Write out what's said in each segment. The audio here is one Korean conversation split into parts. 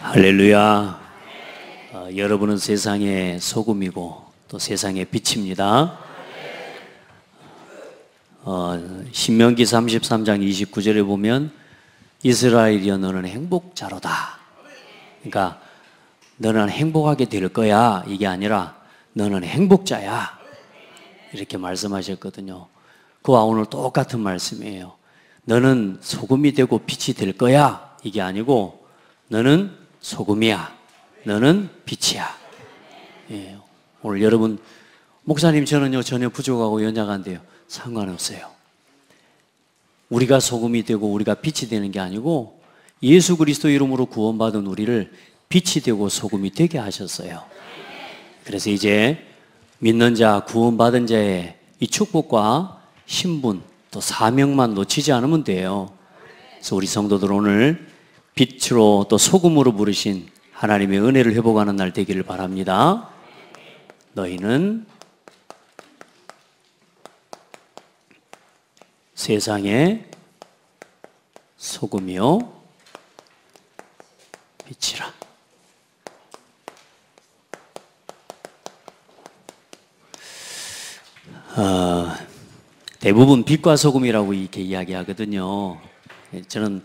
할렐루야. 여러분은 세상의 소금이고 또 세상의 빛입니다. 신명기 33장 29절에 보면 이스라엘이여 너는 행복자로다. 그러니까 너는 행복하게 될 거야, 이게 아니라 너는 행복자야, 이렇게 말씀하셨거든요. 그와 오늘 똑같은 말씀이에요. 너는 소금이 되고 빛이 될 거야, 이게 아니고 너는 소금이야, 너는 빛이야. 예, 오늘 여러분, 목사님 저는요 전혀 부족하고 연약한데요, 상관없어요. 우리가 소금이 되고 우리가 빛이 되는 게 아니고 예수 그리스도 이름으로 구원받은 우리를 빛이 되고 소금이 되게 하셨어요. 그래서 이제 믿는 자, 구원받은 자의 이 축복과 신분 또 사명만 놓치지 않으면 돼요. 그래서 우리 성도들 오늘 빛으로 또 소금으로 부르신 하나님의 은혜를 회복하는 날 되기를 바랍니다. 너희는 세상의 소금이요 빛이라. 대부분 빛과 소금이라고 이렇게 이야기하거든요. 저는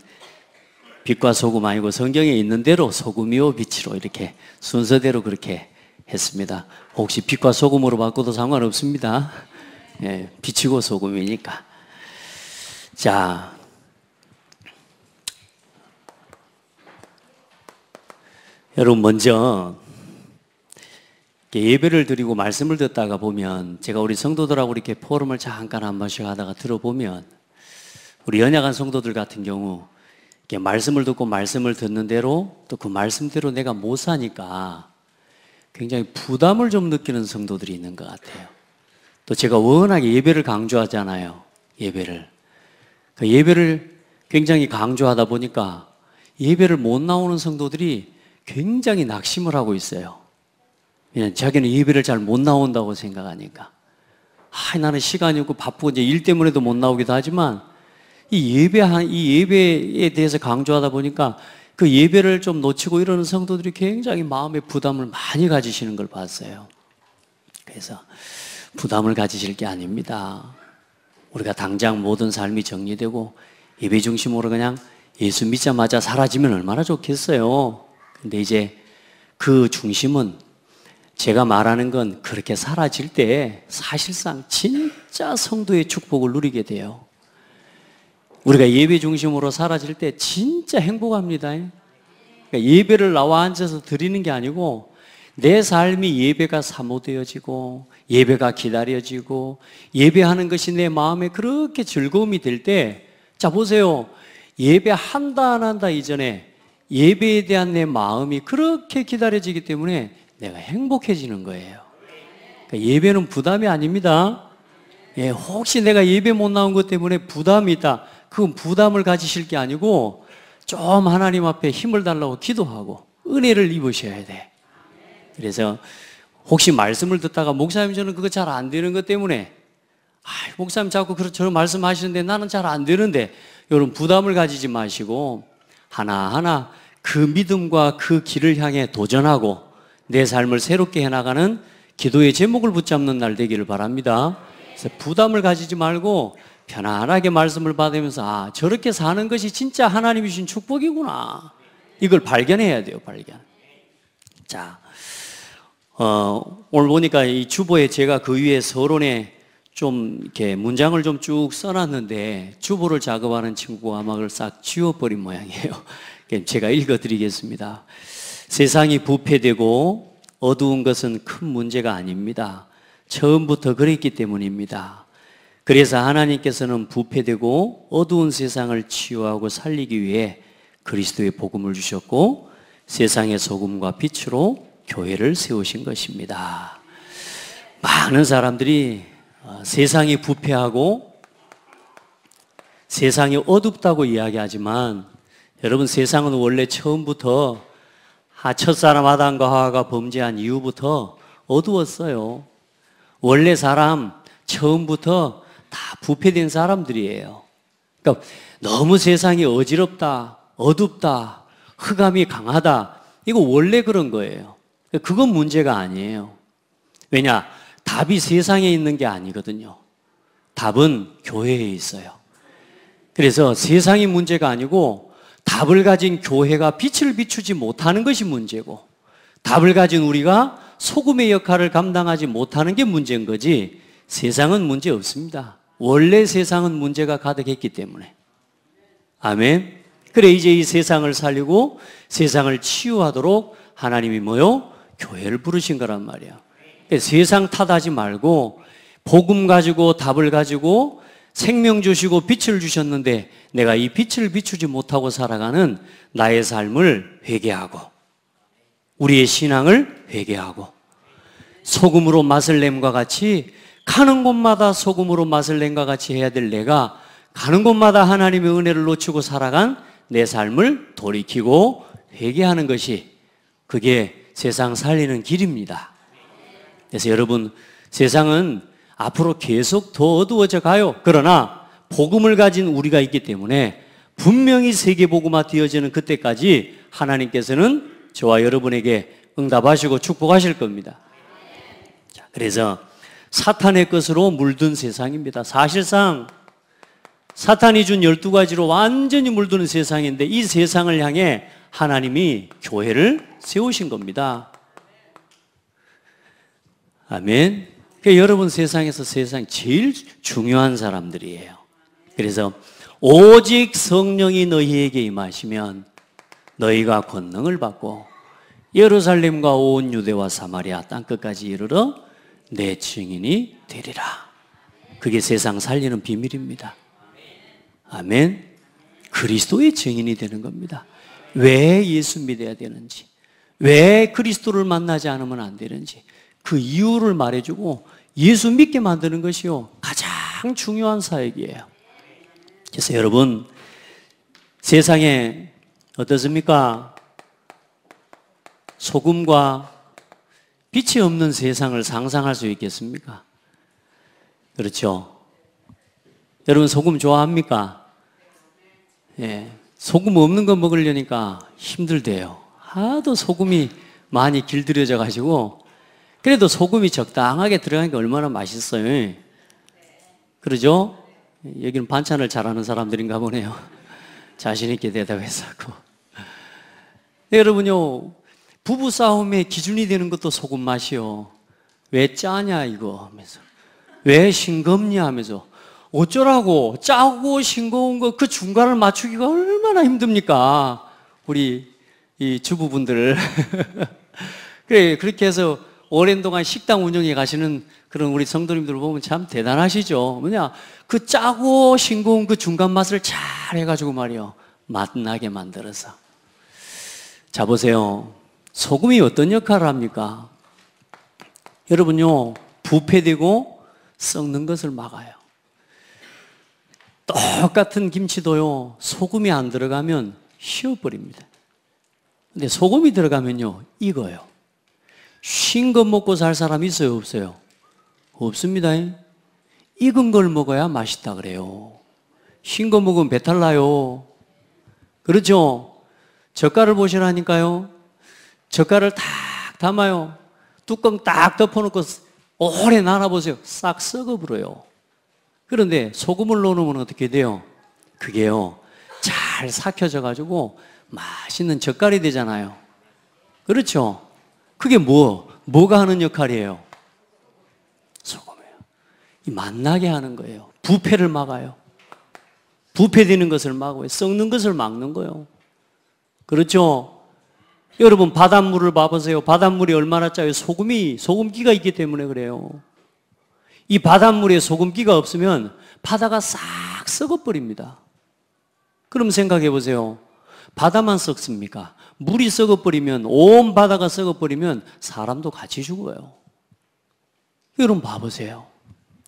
빛과 소금 아니고 성경에 있는 대로 소금이요 빛이로 이렇게 순서대로 그렇게 했습니다. 혹시 빛과 소금으로 바꿔도 상관없습니다. 예, 빛이고 소금이니까. 자, 여러분 먼저 예배를 드리고 말씀을 듣다가 보면, 제가 우리 성도들하고 이렇게 포럼을 잠깐 한 번씩 하다가 들어보면 우리 연약한 성도들 같은 경우 말씀을 듣고 말씀을 듣는 대로 또 그 말씀대로 내가 못 사니까 굉장히 부담을 좀 느끼는 성도들이 있는 것 같아요. 또 제가 워낙에 예배를 강조하잖아요. 예배를 굉장히 강조하다 보니까 예배를 못 나오는 성도들이 굉장히 낙심을 하고 있어요. 그냥 자기는 예배를 잘 못 나온다고 생각하니까, 나는 시간이 없고 바쁘고 이제 일 때문에도 못 나오기도 하지만 이 예배에 대해서 강조하다 보니까 그 예배를 좀 놓치고 이러는 성도들이 굉장히 마음의 부담을 많이 가지시는 걸 봤어요. 그래서 부담을 가지실 게 아닙니다. 우리가 당장 모든 삶이 정리되고 예배 중심으로 그냥 예수 믿자마자 사라지면 얼마나 좋겠어요. 근데 이제 그 중심은, 제가 말하는 건 그렇게 사라질 때 사실상 진짜 성도의 축복을 누리게 돼요. 우리가 예배 중심으로 사라질 때 진짜 행복합니다. 그러니까 예배를 나와 앉아서 드리는 게 아니고 내 삶이 예배가 사모되어지고 예배가 기다려지고 예배하는 것이 내 마음에 그렇게 즐거움이 될 때, 자 보세요, 예배한다 안 한다 이전에 예배에 대한 내 마음이 그렇게 기다려지기 때문에 내가 행복해지는 거예요. 그러니까 예배는 부담이 아닙니다. 예, 혹시 내가 예배 못 나온 것 때문에 부담이 있다, 그건 부담을 가지실 게 아니고 좀 하나님 앞에 힘을 달라고 기도하고 은혜를 입으셔야 돼. 그래서 혹시 말씀을 듣다가 목사님 저는 그거 잘 안 되는 것 때문에, 목사님 자꾸 저런 말씀하시는데 나는 잘 안 되는데, 여러분 부담을 가지지 마시고 하나하나 그 믿음과 그 길을 향해 도전하고 내 삶을 새롭게 해나가는 기도의 제목을 붙잡는 날 되기를 바랍니다. 그래서 부담을 가지지 말고 편안하게 말씀을 받으면서 저렇게 사는 것이 진짜 하나님이 주신 축복이구나, 이걸 발견해야 돼요. 발견. 자, 오늘 보니까 이 주보에 제가 그 위에 서론에 좀 이렇게 문장을 좀 쭉 써놨는데 주보를 작업하는 친구가 아마 그걸 싹 지워버린 모양이에요. 제가 읽어드리겠습니다. 세상이 부패되고 어두운 것은 큰 문제가 아닙니다. 처음부터 그랬기 때문입니다. 그래서 하나님께서는 부패되고 어두운 세상을 치유하고 살리기 위해 그리스도의 복음을 주셨고 세상의 소금과 빛으로 교회를 세우신 것입니다. 많은 사람들이 세상이 부패하고 세상이 어둡다고 이야기하지만, 여러분 세상은 원래 처음부터 첫사람 아담과 하와가 범죄한 이후부터 어두웠어요. 원래 사람 처음부터 다 부패된 사람들이에요. 그러니까 너무 세상이 어지럽다, 어둡다, 흑암이 강하다, 이거 원래 그런 거예요. 그건 문제가 아니에요. 왜냐? 답이 세상에 있는 게 아니거든요. 답은 교회에 있어요. 그래서 세상이 문제가 아니고 답을 가진 교회가 빛을 비추지 못하는 것이 문제고, 답을 가진 우리가 소금의 역할을 감당하지 못하는 게 문제인 거지, 세상은 문제 없습니다. 원래 세상은 문제가 가득했기 때문에. 아멘. 그래, 이제 이 세상을 살리고 세상을 치유하도록 하나님이 뭐요? 교회를 부르신 거란 말이야. 세상 탓하지 말고 복음 가지고 답을 가지고 생명 주시고 빛을 주셨는데 내가 이 빛을 비추지 못하고 살아가는 나의 삶을 회개하고 우리의 신앙을 회개하고 소금으로 맛을 냄과 같이 가는 곳마다 소금으로 맛을 낸과 같이 해야 될 내가 가는 곳마다 하나님의 은혜를 놓치고 살아간 내 삶을 돌이키고 회개하는 것이 그게 세상 살리는 길입니다. 그래서 여러분, 세상은 앞으로 계속 더 어두워져 가요. 그러나 복음을 가진 우리가 있기 때문에 분명히 세계복음화 되어지는 그때까지 하나님께서는 저와 여러분에게 응답하시고 축복하실 겁니다. 자, 그래서 사탄의 것으로 물든 세상입니다. 사실상 사탄이 준 12가지로 완전히 물드는 세상인데 이 세상을 향해 하나님이 교회를 세우신 겁니다. 아멘. 그러니까 여러분 세상에서 세상 제일 중요한 사람들이에요. 그래서 오직 성령이 너희에게 임하시면 너희가 권능을 받고 예루살렘과 온 유대와 사마리아 땅끝까지 이르러 내 증인이 되리라. 그게 세상 살리는 비밀입니다. 아멘. 그리스도의 증인이 되는 겁니다. 왜 예수 믿어야 되는지, 왜 그리스도를 만나지 않으면 안 되는지 그 이유를 말해주고 예수 믿게 만드는 것이요 가장 중요한 사역이에요. 그래서 여러분, 세상에 어떻습니까? 소금과 빛이 없는 세상을 상상할 수 있겠습니까? 그렇죠? 여러분 소금 좋아합니까? 예, 소금 없는 거 먹으려니까 힘들대요. 하도 소금이 많이 길들여져 가지고 그래도 소금이 적당하게 들어가는 게 얼마나 맛있어요. 그러죠? 여기는 반찬을 잘하는 사람들인가 보네요. 자신 있게 대답해서. 네, 여러분요, 부부싸움의 기준이 되는 것도 소금 맛이요. 왜 짜냐 이거 하면서, 왜 싱겁냐 하면서, 어쩌라고 짜고 싱거운 거 그 중간을 맞추기가 얼마나 힘듭니까? 우리 이 주부분들. 그래, 그렇게 해서 오랜 동안 식당 운영해 가시는 그런 우리 성도님들 보면 참 대단하시죠. 뭐냐, 그 짜고 싱거운 그 중간 맛을 잘 해가지고 말이요, 맛나게 만들어서. 자, 보세요. 소금이 어떤 역할을 합니까? 여러분요, 부패되고 썩는 것을 막아요. 똑같은 김치도요, 소금이 안 들어가면 쉬어버립니다. 근데 소금이 들어가면요, 익어요. 쉰 거 먹고 살 사람 있어요, 없어요? 없습니다. 익은 걸 먹어야 맛있다 그래요. 쉰 거 먹으면 배탈 나요. 그렇죠? 젓갈을 보시라니까요. 젓갈을 딱 담아요. 뚜껑 딱 덮어놓고 오래 놔놔보세요. 싹 썩어버려요. 그런데 소금을 넣으면 어떻게 돼요? 그게요, 잘 삭혀져가지고 맛있는 젓갈이 되잖아요. 그렇죠? 그게 뭐가 하는 역할이에요? 소금이에요. 이 맛나게 하는 거예요. 부패를 막아요. 부패되는 것을 막아요. 썩는 것을 막는 거예요. 그렇죠? 여러분 바닷물을 봐보세요. 바닷물이 얼마나 짜요? 소금기가 있기 때문에 그래요. 이 바닷물에 소금기가 없으면 바다가 싹 썩어버립니다. 그럼 생각해 보세요. 바다만 썩습니까? 물이 썩어버리면, 온 바다가 썩어버리면 사람도 같이 죽어요. 여러분 봐보세요.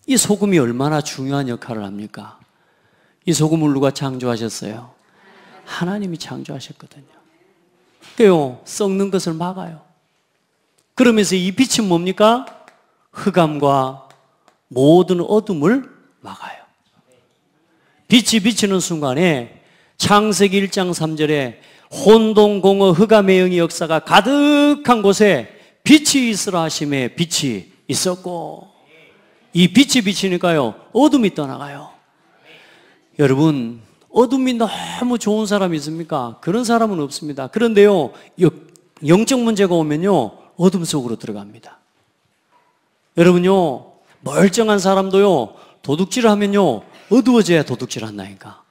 이 소금이 얼마나 중요한 역할을 합니까? 이 소금을 누가 창조하셨어요? 하나님이 창조하셨거든요. 그래요, 썩는 것을 막아요. 그러면서 이 빛은 뭡니까? 흑암과 모든 어둠을 막아요. 빛이 비치는 순간에 창세기 1장 3절에 혼돈공허 흑암의 역사가 가득한 곳에 빛이 있으라 하심에 빛이 있었고, 이 빛이 비치니까요 어둠이 떠나가요. 여러분, 어둠이 너무 좋은 사람이 있습니까? 그런 사람은 없습니다. 그런데요, 영적 문제가 오면요 어둠 속으로 들어갑니다. 여러분요, 멀쩡한 사람도요 도둑질을 하면요 어두워져야 도둑질 한다니까.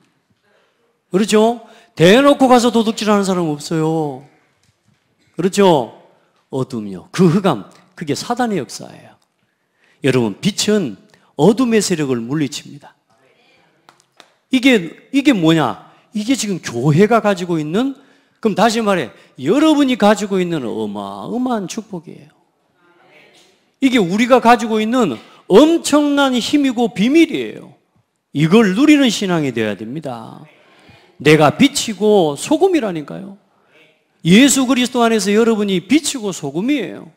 그렇죠? 대놓고 가서 도둑질하는 사람은 없어요. 그렇죠? 어둠이요, 그 흑암, 그게 사단의 역사예요. 여러분, 빛은 어둠의 세력을 물리칩니다. 이게 뭐냐? 이게 지금 교회가 가지고 있는, 그럼 다시 말해, 여러분이 가지고 있는 어마어마한 축복이에요. 이게 우리가 가지고 있는 엄청난 힘이고 비밀이에요. 이걸 누리는 신앙이 되어야 됩니다. 내가 빛이고 소금이라니까요. 예수 그리스도 안에서 여러분이 빛이고 소금이에요.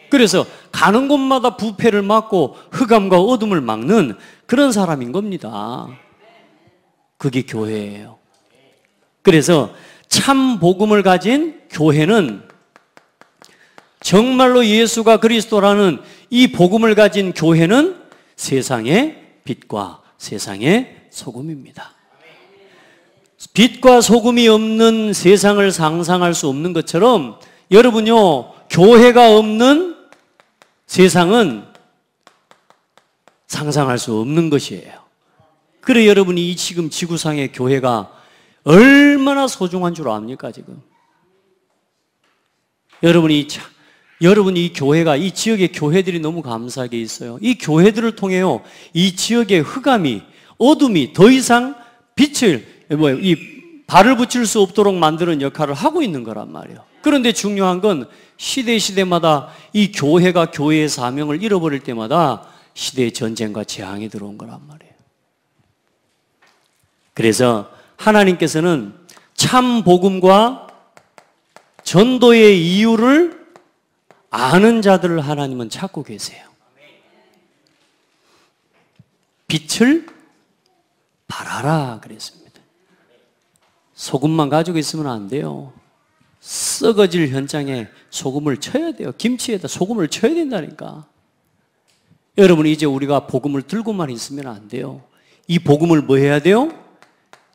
그래서 가는 곳마다 부패를 막고 흑암과 어둠을 막는 그런 사람인 겁니다. 그게 교회예요. 그래서 참 복음을 가진 교회는, 정말로 예수가 그리스도라는 이 복음을 가진 교회는 세상의 빛과 세상의 소금입니다. 빛과 소금이 없는 세상을 상상할 수 없는 것처럼, 여러분요, 교회가 없는 세상은 상상할 수 없는 것이에요. 그래, 여러분이 이 지금 지구상의 교회가 얼마나 소중한 줄 압니까, 지금? 여러분이 이 교회가, 이 지역의 교회들이 너무 감사하게 있어요. 이 교회들을 통해요, 이 지역의 흑암이, 어둠이 더 이상 빛을, 이 발을 붙일 수 없도록 만드는 역할을 하고 있는 거란 말이에요. 그런데 중요한 건 시대마다 이 교회가 교회의 사명을 잃어버릴 때마다 시대의 전쟁과 재앙이 들어온 거란 말이에요. 그래서 하나님께서는 참 복음과 전도의 이유를 아는 자들을 하나님은 찾고 계세요. 빛을 발하라 그랬습니다. 소금만 가지고 있으면 안 돼요. 썩어질 현장에 소금을 쳐야 돼요. 김치에다 소금을 쳐야 된다니까. 여러분, 이제 우리가 복음을 들고만 있으면 안 돼요. 이 복음을 뭐 해야 돼요?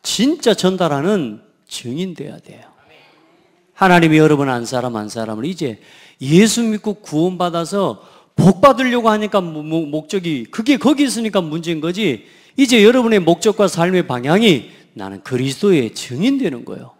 진짜 전달하는 증인 돼야 돼요. 하나님이 여러분 한 사람을 이제 예수 믿고 구원받아서 복 받으려고 하니까 목적이, 그게 거기 있으니까 문제인 거지. 이제 여러분의 목적과 삶의 방향이 나는 그리스도의 증인 되는 거예요.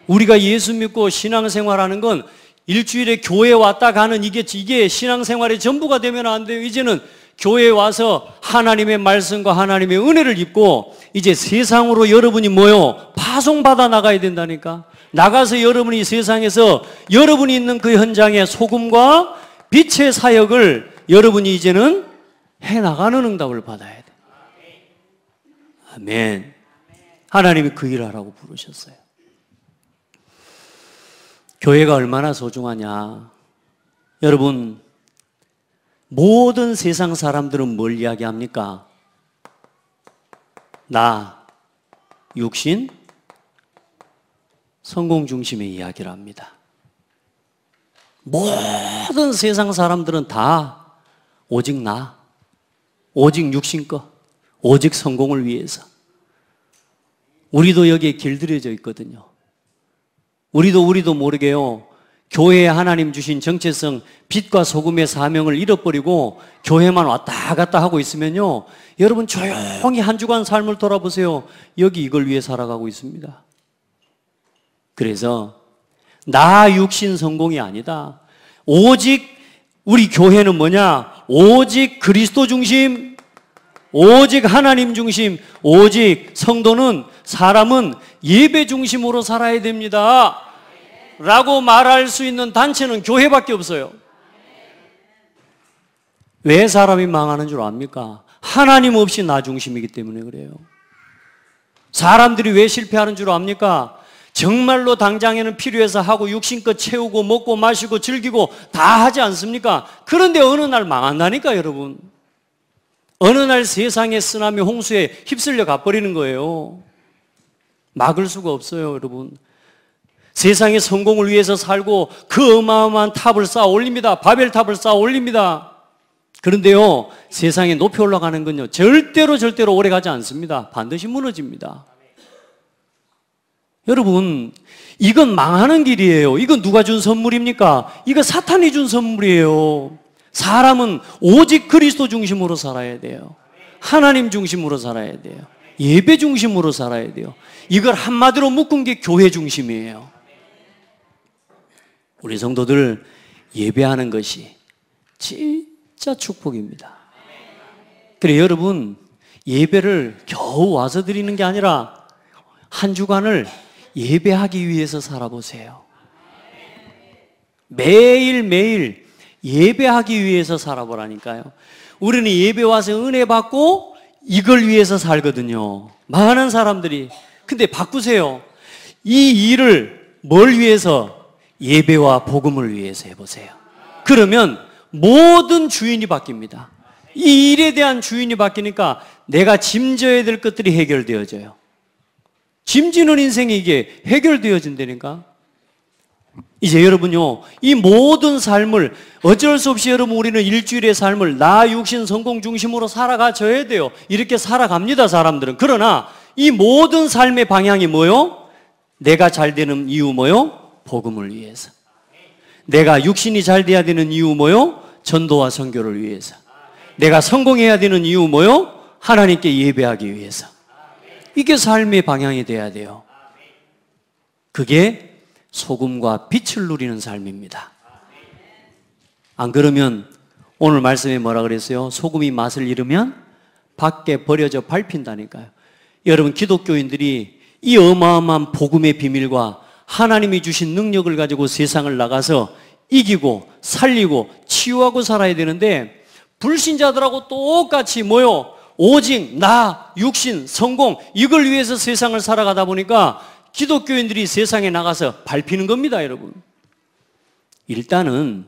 우리가 예수 믿고 신앙생활하는 건 일주일에 교회 왔다 가는 이게 신앙생활의 전부가 되면 안 돼요. 이제는 교회에 와서 하나님의 말씀과 하나님의 은혜를 입고 이제 세상으로 여러분이 뭐요? 파송받아 나가야 된다니까. 나가서 여러분이 세상에서 여러분이 있는 그 현장에 소금과 빛의 사역을 여러분이 이제는 해나가는 응답을 받아야 돼. 아멘. 하나님이 그 일을 하라고 부르셨어요. 교회가 얼마나 소중하냐. 여러분, 모든 세상 사람들은 뭘 이야기합니까? 나, 육신, 성공 중심의 이야기를 합니다. 모든 세상 사람들은 다 오직 나, 오직 육신 것, 오직 성공을 위해서. 우리도 여기에 길들여져 있거든요. 우리도 모르게요, 교회에 하나님 주신 정체성, 빛과 소금의 사명을 잃어버리고 교회만 왔다 갔다 하고 있으면요, 여러분 조용히 한 주간 삶을 돌아보세요. 여기 이걸 위해 살아가고 있습니다. 그래서 나 육신 성공이 아니다. 오직 우리 교회는 뭐냐? 오직 그리스도 중심, 오직 하나님 중심, 오직 성도는, 사람은 예배 중심으로 살아야 됩니다 라고 말할 수 있는 단체는 교회밖에 없어요. 왜 사람이 망하는 줄 압니까? 하나님 없이 나 중심이기 때문에 그래요. 사람들이 왜 실패하는 줄 압니까? 정말로 당장에는 필요해서 하고 육신껏 채우고 먹고 마시고 즐기고 다 하지 않습니까? 그런데 어느 날 망한다니까, 여러분. 어느 날 세상의 쓰나미 홍수에 휩쓸려 가버리는 거예요. 막을 수가 없어요, 여러분. 세상의 성공을 위해서 살고 그 어마어마한 탑을 쌓아 올립니다. 바벨탑을 쌓아 올립니다. 그런데요, 세상에 높이 올라가는 건요, 절대로 오래 가지 않습니다. 반드시 무너집니다. 여러분, 이건 망하는 길이에요. 이건 누가 준 선물입니까? 이거 사탄이 준 선물이에요. 사람은 오직 그리스도 중심으로 살아야 돼요. 하나님 중심으로 살아야 돼요. 예배 중심으로 살아야 돼요. 이걸 한마디로 묶은 게 교회 중심이에요. 우리 성도들 예배하는 것이 진짜 축복입니다. 그래, 여러분, 예배를 겨우 와서 드리는 게 아니라 한 주간을 예배하기 위해서 살아보세요. 매일매일 예배하기 위해서 살아보라니까요. 우리는 예배 와서 은혜 받고 이걸 위해서 살거든요. 많은 사람들이. 근데 바꾸세요. 이 일을 뭘 위해서? 예배와 복음을 위해서 해보세요. 그러면 모든 주인이 바뀝니다. 이 일에 대한 주인이 바뀌니까 내가 짐져야 될 것들이 해결되어져요. 짐지는 인생이 이게 해결되어진다니까. 이제 여러분요, 이 모든 삶을 어쩔 수 없이 여러분 우리는 일주일의 삶을 나 육신 성공 중심으로 살아가줘야 돼요. 이렇게 살아갑니다, 사람들은. 그러나 이 모든 삶의 방향이 뭐요? 내가 잘 되는 이유 뭐요? 복음을 위해서. 내가 육신이 잘 돼야 되는 이유 뭐요? 전도와 선교를 위해서. 내가 성공해야 되는 이유 뭐요? 하나님께 예배하기 위해서. 이게 삶의 방향이 돼야 돼요. 그게 소금과 빛을 누리는 삶입니다. 안 그러면 오늘 말씀에 뭐라 그랬어요? 소금이 맛을 잃으면 밖에 버려져 밟힌다니까요. 여러분, 기독교인들이 이 어마어마한 복음의 비밀과 하나님이 주신 능력을 가지고 세상을 나가서 이기고 살리고 치유하고 살아야 되는데, 불신자들하고 똑같이 뭐요? 오직 나, 육신, 성공, 이걸 위해서 세상을 살아가다 보니까 기독교인들이 세상에 나가서 밟히는 겁니다, 여러분. 일단은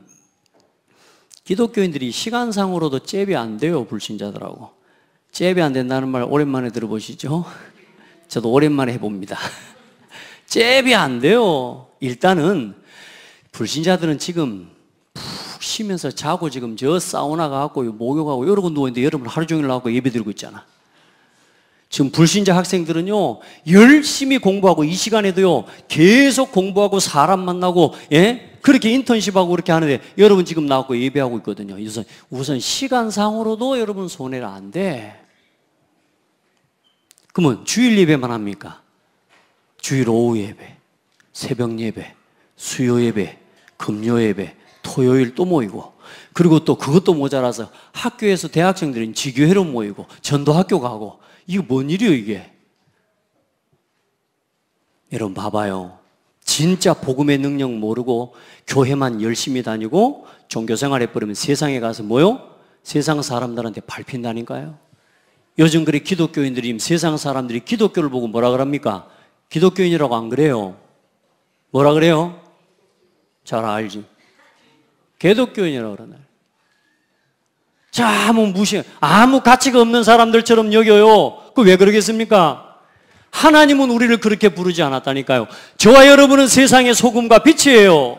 기독교인들이 시간상으로도 잽이 안 돼요, 불신자들하고. 잽이 안 된다는 말 오랜만에 들어보시죠? 저도 오랜만에 해봅니다. 잽이 안 돼요. 일단은 불신자들은 지금 푹 쉬면서 자고 지금 저 사우나 가고 목욕하고 이러고 누워있는데 여러분 하루 종일 나와서 예배 드리고 있잖아. 지금 불신자 학생들은요, 열심히 공부하고 이 시간에도요 계속 공부하고 사람 만나고, 예? 그렇게 인턴십하고 그렇게 하는데 여러분 지금 나와서 예배하고 있거든요. 우선 시간상으로도 여러분 손해가 안 돼. 그러면 주일 예배만 합니까? 주일 오후 예배, 새벽 예배, 수요 예배, 금요 예배, 토요일 또 모이고, 그리고 또 그것도 모자라서 학교에서 대학생들은 지교회로 모이고 전도학교 가고, 이거 뭔 일이에요 이게? 여러분 봐봐요. 진짜 복음의 능력 모르고 교회만 열심히 다니고 종교생활 해버리면 세상에 가서 뭐요? 세상 사람들한테 밟힌다니까요. 요즘 그래 기독교인들이, 세상 사람들이 기독교를 보고 뭐라 그럽니까? 기독교인이라고 안 그래요? 뭐라 그래요? 잘 알지? 개독교인이라고 그러나요? 자, 아무 가치가 없는 사람들처럼 여겨요. 그 왜 그러겠습니까? 하나님은 우리를 그렇게 부르지 않았다니까요. 저와 여러분은 세상의 소금과 빛이에요.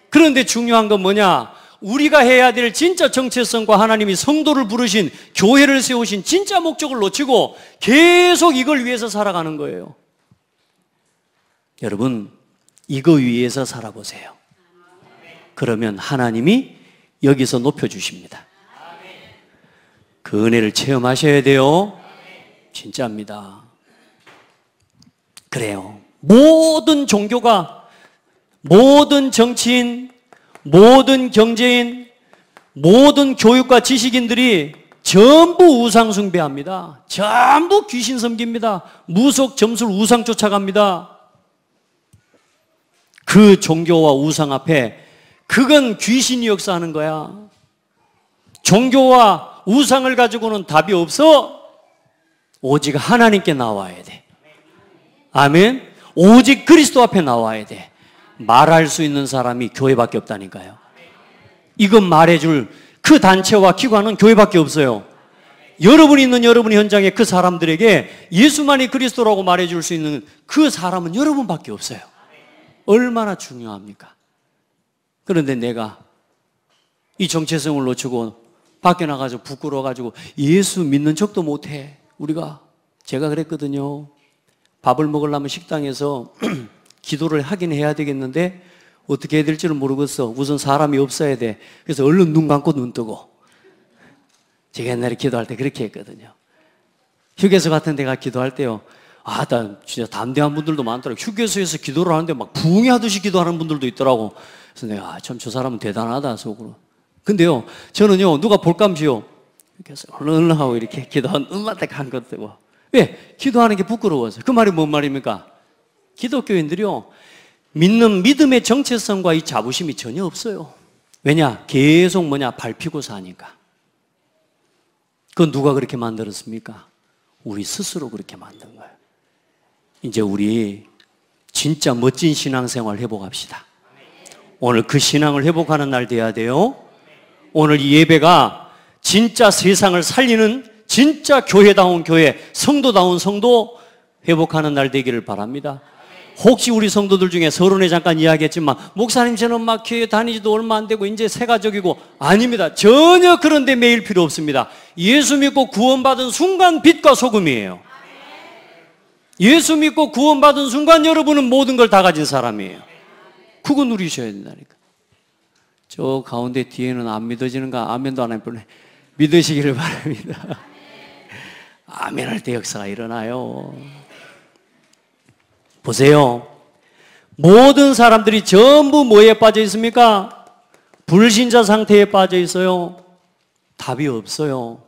그런데 중요한 건 뭐냐? 우리가 해야 될 진짜 정체성과 하나님이 성도를 부르신, 교회를 세우신 진짜 목적을 놓치고 계속 이걸 위해서 살아가는 거예요. 여러분, 이거 위해서 살아보세요. 그러면 하나님이 여기서 높여주십니다. 그 은혜를 체험하셔야 돼요. 진짜입니다. 그래요. 모든 종교가, 모든 정치인, 모든 경제인, 모든 교육과 지식인들이 전부 우상 숭배합니다. 전부 귀신 섬깁니다. 무속 점술 우상 쫓아갑니다. 그 종교와 우상 앞에 그건 귀신이 역사하는 거야. 종교와 우상을 가지고는 답이 없어. 오직 하나님께 나와야 돼. 아멘. 오직 그리스도 앞에 나와야 돼. 말할 수 있는 사람이 교회밖에 없다니까요. 이건 말해줄 그 단체와 기관은 교회밖에 없어요. 여러분이 있는 여러분 현장에 그 사람들에게 예수만이 그리스도라고 말해줄 수 있는 그 사람은 여러분밖에 없어요. 얼마나 중요합니까? 그런데 내가 이 정체성을 놓치고 밖에 나가서 부끄러워가지고 예수 믿는 척도 못해. 제가 그랬거든요. 밥을 먹으려면 식당에서 기도를 하긴 해야 되겠는데 어떻게 해야 될지를 모르겠어. 우선 사람이 없어야 돼. 그래서 얼른 눈 감고 눈 뜨고. 제가 옛날에 기도할 때 그렇게 했거든요. 휴게소 같은 데 가 기도할 때요. 나 진짜 담대한 분들도 많더라고요. 휴게소에서 기도를 하는데 막 부흥이 하듯이 기도하는 분들도 있더라고. 그래서 내가 참 저 사람은 대단하다 속으로. 근데요, 저는요, 누가 볼감시요. 이렇게 해서 얼른 하고 이렇게 기도한 음마딱 한 것도. 왜? 기도하는 게 부끄러워서. 그 말이 뭔 말입니까? 기독교인들이요, 믿는 믿음의 정체성과 이 자부심이 전혀 없어요. 왜냐? 계속 밟히고 사니까. 그건 누가 그렇게 만들었습니까? 우리 스스로 그렇게 만든 거예요. 이제 우리 진짜 멋진 신앙생활 회복합시다. 오늘 그 신앙을 회복하는 날 돼야 돼요. 오늘 이 예배가 진짜 세상을 살리는 진짜 교회다운 교회, 성도다운 성도 회복하는 날 되기를 바랍니다. 혹시 우리 성도들 중에 서론에 잠깐 이야기했지만 목사님 저는 막 교회 다니지도 얼마 안 되고 이제 새 가족이고, 아닙니다. 전혀 그런 데 매일 필요 없습니다. 예수 믿고 구원받은 순간 빛과 소금이에요. 예수 믿고 구원받은 순간 여러분은 모든 걸 다 가진 사람이에요. 그거 누리셔야 된다니까. 저 가운데 뒤에는 안 믿어지는가? 아멘도 안 해보네. 믿으시기를 바랍니다. 아멘할 때 역사가 일어나요. 보세요. 모든 사람들이 전부 뭐에 빠져 있습니까? 불신자 상태에 빠져 있어요. 답이 없어요.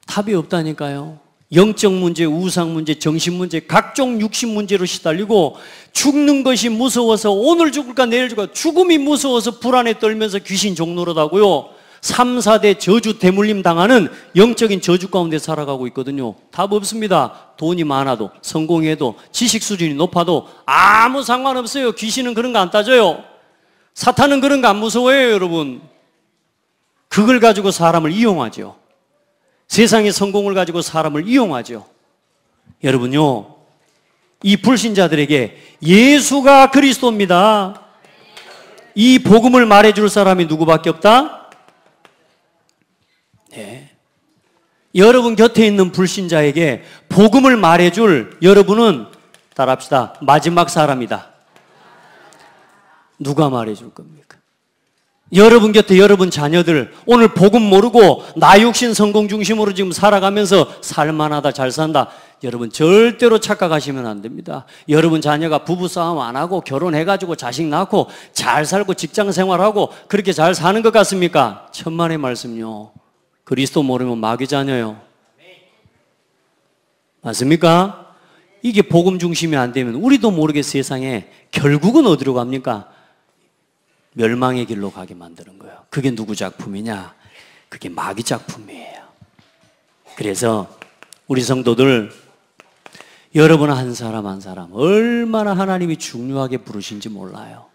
답이 없다니까요. 영적 문제, 우상 문제, 정신 문제, 각종 육신 문제로 시달리고 죽는 것이 무서워서 오늘 죽을까 내일 죽을까, 죽음이 무서워서 불안에 떨면서 귀신 종노릇하고요. 3, 4대 저주 대물림 당하는 영적인 저주 가운데 살아가고 있거든요. 답 없습니다. 돈이 많아도, 성공해도, 지식 수준이 높아도 아무 상관없어요. 귀신은 그런 거 안 따져요. 사탄은 그런 거 안 무서워해요, 여러분. 그걸 가지고 사람을 이용하죠. 세상의 성공을 가지고 사람을 이용하죠. 여러분요, 이 불신자들에게 예수가 그리스도입니다. 이 복음을 말해줄 사람이 누구밖에 없다? 네. 여러분 곁에 있는 불신자에게 복음을 말해줄 여러분은, 따라합시다, 마지막 사람이다. 누가 말해줄 겁니까? 여러분 곁에 여러분 자녀들 오늘 복음 모르고 나 육신 성공 중심으로 지금 살아가면서 살만하다, 잘 산다, 여러분 절대로 착각하시면 안 됩니다. 여러분 자녀가 부부싸움 안 하고 결혼해가지고 자식 낳고 잘 살고 직장 생활하고 그렇게 잘 사는 것 같습니까? 천만의 말씀요. 그리스도 모르면 마귀 자녀요. 맞습니까? 이게 복음 중심이 안 되면 우리도 모르게 세상에 결국은 어디로 갑니까? 멸망의 길로 가게 만드는 거예요. 그게 누구 작품이냐? 그게 마귀 작품이에요. 그래서 우리 성도들, 여러분 한 사람 한 사람 얼마나 하나님이 중요하게 부르신지 몰라요.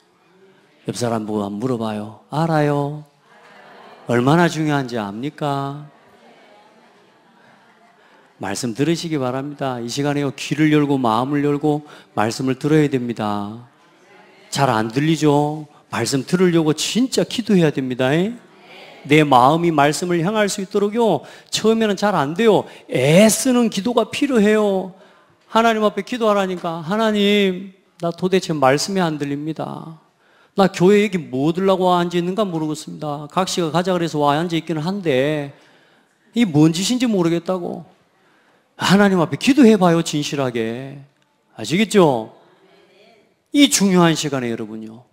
옆 사람 보고 한번 물어봐요. 알아요? 얼마나 중요한지 압니까? 말씀 들으시기 바랍니다. 이 시간에 귀를 열고 마음을 열고 말씀을 들어야 됩니다. 잘 안 들리죠? 말씀 들으려고 진짜 기도해야 됩니다. 내 마음이 말씀을 향할 수 있도록요, 처음에는 잘 안 돼요. 애쓰는 기도가 필요해요. 하나님 앞에 기도하라니까, 하나님 나 도대체 말씀이 안 들립니다. 나 교회 여기 뭐 들라고 앉아있는가 모르겠습니다. 각시가 가자 그래서 와 앉아있기는 한데 이게 뭔 짓인지 모르겠다고. 하나님 앞에 기도해봐요, 진실하게. 아시겠죠? 이 중요한 시간에 여러분요,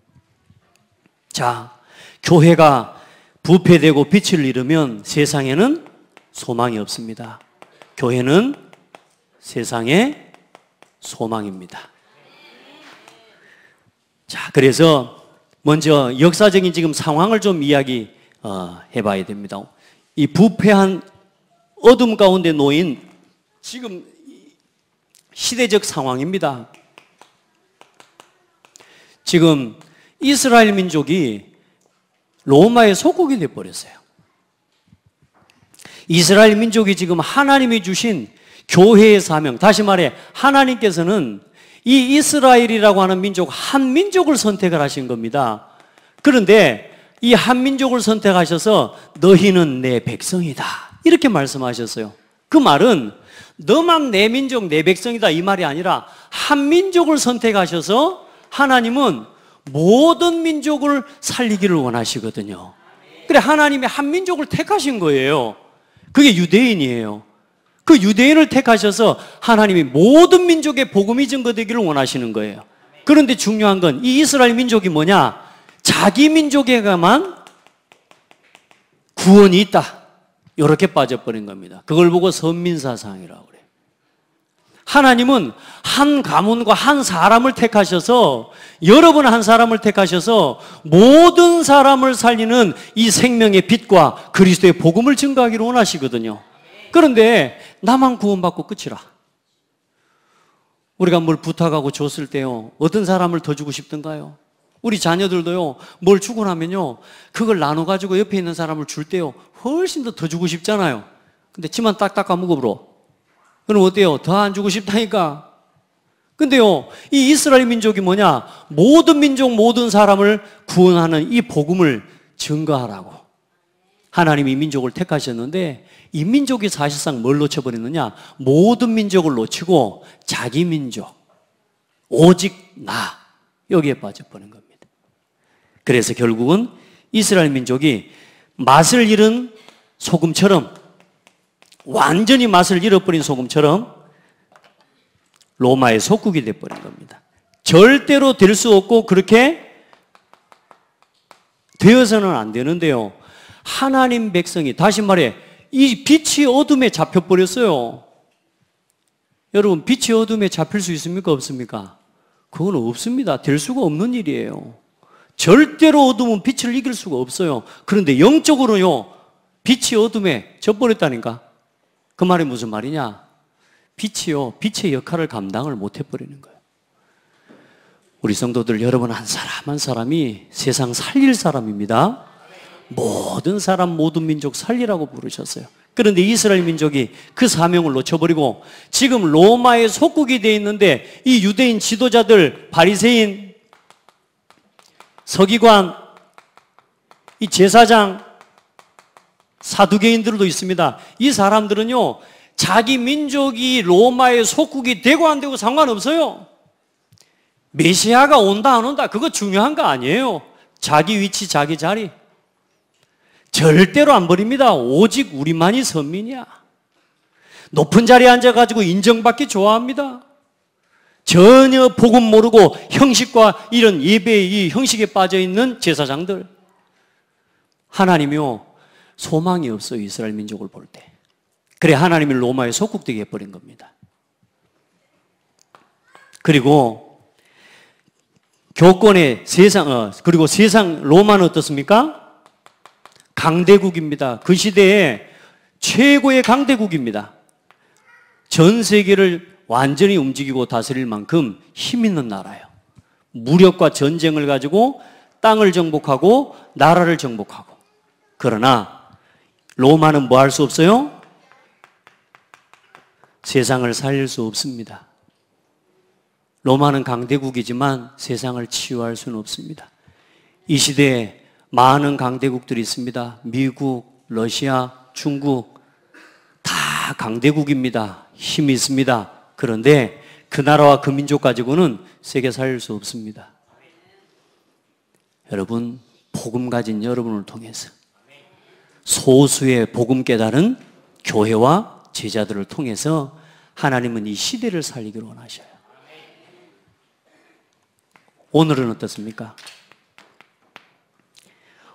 자, 교회가 부패되고 빛을 잃으면 세상에는 소망이 없습니다. 교회는 세상의 소망입니다. 자, 그래서 먼저 역사적인 지금 상황을 좀 해봐야 됩니다. 이 부패한 어둠 가운데 놓인 지금 시대적 상황입니다. 지금 이스라엘 민족이 로마의 속국이 되어버렸어요. 이스라엘 민족이 지금 하나님이 주신 교회의 사명, 다시 말해 하나님께서는 이 이스라엘이라고 하는 민족, 한 민족을 선택을 하신 겁니다. 그런데 이 한 민족을 선택하셔서 너희는 내 백성이다 이렇게 말씀하셨어요. 그 말은 너만 내 민족, 내 백성이다 이 말이 아니라 한 민족을 선택하셔서 하나님은 모든 민족을 살리기를 원하시거든요. 그래 하나님이 한 민족을 택하신 거예요. 그게 유대인이에요. 그 유대인을 택하셔서 하나님이 모든 민족의 복음이 증거되기를 원하시는 거예요. 그런데 중요한 건 이 이스라엘 민족이 뭐냐? 자기 민족에게만 구원이 있다 이렇게 빠져버린 겁니다. 그걸 보고 선민사상이라고 그래요. 하나님은 한 가문과 한 사람을 택하셔서 여러분 한 사람을 택하셔서 모든 사람을 살리는 이 생명의 빛과 그리스도의 복음을 증거하기를 원하시거든요. 그런데 나만 구원받고 끝이라. 우리가 뭘 부탁하고 줬을 때요 어떤 사람을 더 주고 싶던가요? 우리 자녀들도요 뭘 주고 나면요 그걸 나눠가지고 옆에 있는 사람을 줄 때요 훨씬 더 주고 싶잖아요. 근데 지만 딱딱 까먹어버려. 그럼 어때요? 더 안 주고 싶다니까. 근데요 이 이스라엘 민족이 뭐냐? 모든 민족 모든 사람을 구원하는 이 복음을 증거하라고 하나님이 이 민족을 택하셨는데 이 민족이 사실상 뭘 놓쳐버리느냐? 모든 민족을 놓치고 자기 민족 오직 나 여기에 빠져버린 겁니다. 그래서 결국은 이스라엘 민족이 맛을 잃은 소금처럼 완전히 맛을 잃어버린 소금처럼 로마의 속국이 되어버린 겁니다. 절대로 될 수 없고 그렇게 되어서는 안 되는데요 하나님 백성이 다시 말해 이 빛이 어둠에 잡혀버렸어요. 여러분 빛이 어둠에 잡힐 수 있습니까? 없습니까? 그건 없습니다. 될 수가 없는 일이에요. 절대로 어둠은 빛을 이길 수가 없어요. 그런데 영적으로요 빛이 어둠에 져버렸다니까. 그 말이 무슨 말이냐? 빛이요 빛의 역할을 감당을 못해버리는 거예요. 우리 성도들 여러분 한 사람 한 사람이 세상 살릴 사람입니다. 모든 사람 모든 민족 살리라고 부르셨어요. 그런데 이스라엘 민족이 그 사명을 놓쳐버리고 지금 로마의 속국이 되어 있는데 이 유대인 지도자들 바리새인 서기관 이 제사장 사두개인들도 있습니다. 이 사람들은요 자기 민족이 로마의 속국이 되고 안 되고 상관없어요. 메시아가 온다 안 온다 그거 중요한 거 아니에요. 자기 위치 자기 자리 절대로 안 버립니다. 오직 우리만이 선민이야. 높은 자리에 앉아가지고 인정받기 좋아합니다. 전혀 복음 모르고 형식과 이런 예배의 이 형식에 빠져있는 제사장들. 하나님이요 소망이 없어요. 이스라엘 민족을 볼 때. 그래 하나님이 로마에 속국되게 해버린 겁니다. 그리고 교권의 그리고 세상 로마는 어떻습니까? 강대국입니다. 그 시대에 최고의 강대국입니다. 전 세계를 완전히 움직이고 다스릴 만큼 힘 있는 나라예요. 무력과 전쟁을 가지고 땅을 정복하고 나라를 정복하고. 그러나 로마는 뭐 할 수 없어요? 세상을 살릴 수 없습니다. 로마는 강대국이지만 세상을 치유할 수는 없습니다. 이 시대에 많은 강대국들이 있습니다. 미국, 러시아, 중국 다 강대국입니다. 힘이 있습니다. 그런데 그 나라와 그 민족 가지고는 세계 살릴 수 없습니다. 여러분 복음 가진 여러분을 통해서 소수의 복음 깨달은 교회와 제자들을 통해서 하나님은 이 시대를 살리기를 원하셔요. 오늘은 어떻습니까?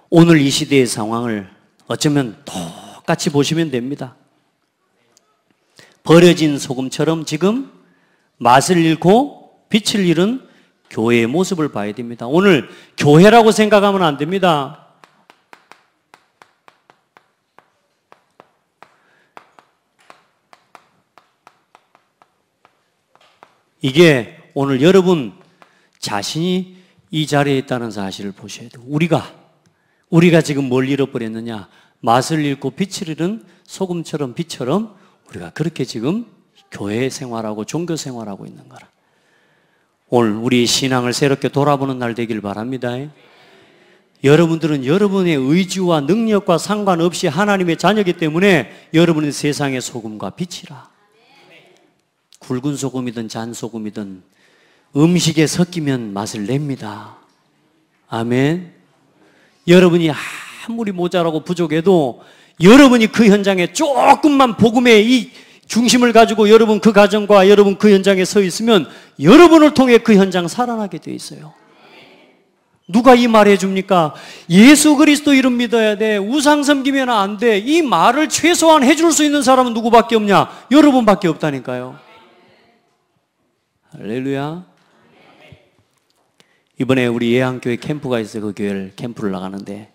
오늘 이 시대의 상황을 어쩌면 똑같이 보시면 됩니다. 버려진 소금처럼 지금 맛을 잃고 빛을 잃은 교회의 모습을 봐야 됩니다. 오늘 교회라고 생각하면 안 됩니다. 이게 오늘 여러분 자신이 이 자리에 있다는 사실을 보셔야 돼요. 우리가 지금 뭘 잃어버렸느냐? 맛을 잃고 빛을 잃은 소금처럼 빛처럼 우리가 그렇게 지금 교회 생활하고 종교 생활하고 있는 거라. 오늘 우리 신앙을 새롭게 돌아보는 날 되길 바랍니다. 여러분들은 여러분의 의지와 능력과 상관없이 하나님의 자녀이기 때문에 여러분은 세상의 소금과 빛이라. 굵은 소금이든 잔 소금이든 음식에 섞이면 맛을 냅니다. 아멘. 여러분이 아무리 모자라고 부족해도 여러분이 그 현장에 조금만 복음의 이 중심을 가지고 여러분 그 가정과 여러분 그 현장에 서 있으면 여러분을 통해 그 현장 살아나게 돼 있어요. 누가 이 말 해줍니까? 예수 그리스도 이름 믿어야 돼. 우상 섬기면 안 돼. 이 말을 최소한 해줄 수 있는 사람은 누구밖에 없냐? 여러분밖에 없다니까요. 할렐루야. 이번에 우리 예양교회 캠프가 있어요. 그 교회를 캠프를 나가는데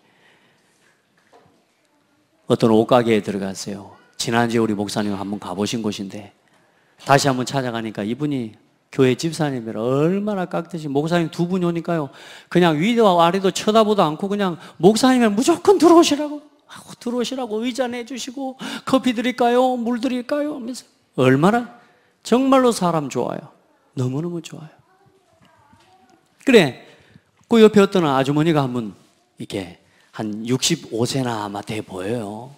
어떤 옷가게에 들어갔어요. 지난주에 우리 목사님 한번 가보신 곳인데 다시 한번 찾아가니까 이분이 교회 집사님이라 얼마나 깍듯이 목사님 두 분이 오니까요. 그냥 위도 아래도 쳐다보도 않고 그냥 목사님은 무조건 들어오시라고 의자 내주시고 커피 드릴까요? 물 드릴까요? 하면서 얼마나 정말로 사람 좋아요. 너무너무 좋아요. 그래, 그 옆에 어떤 아주머니가 한번 이렇게 한 65세나 아마 돼 보여요.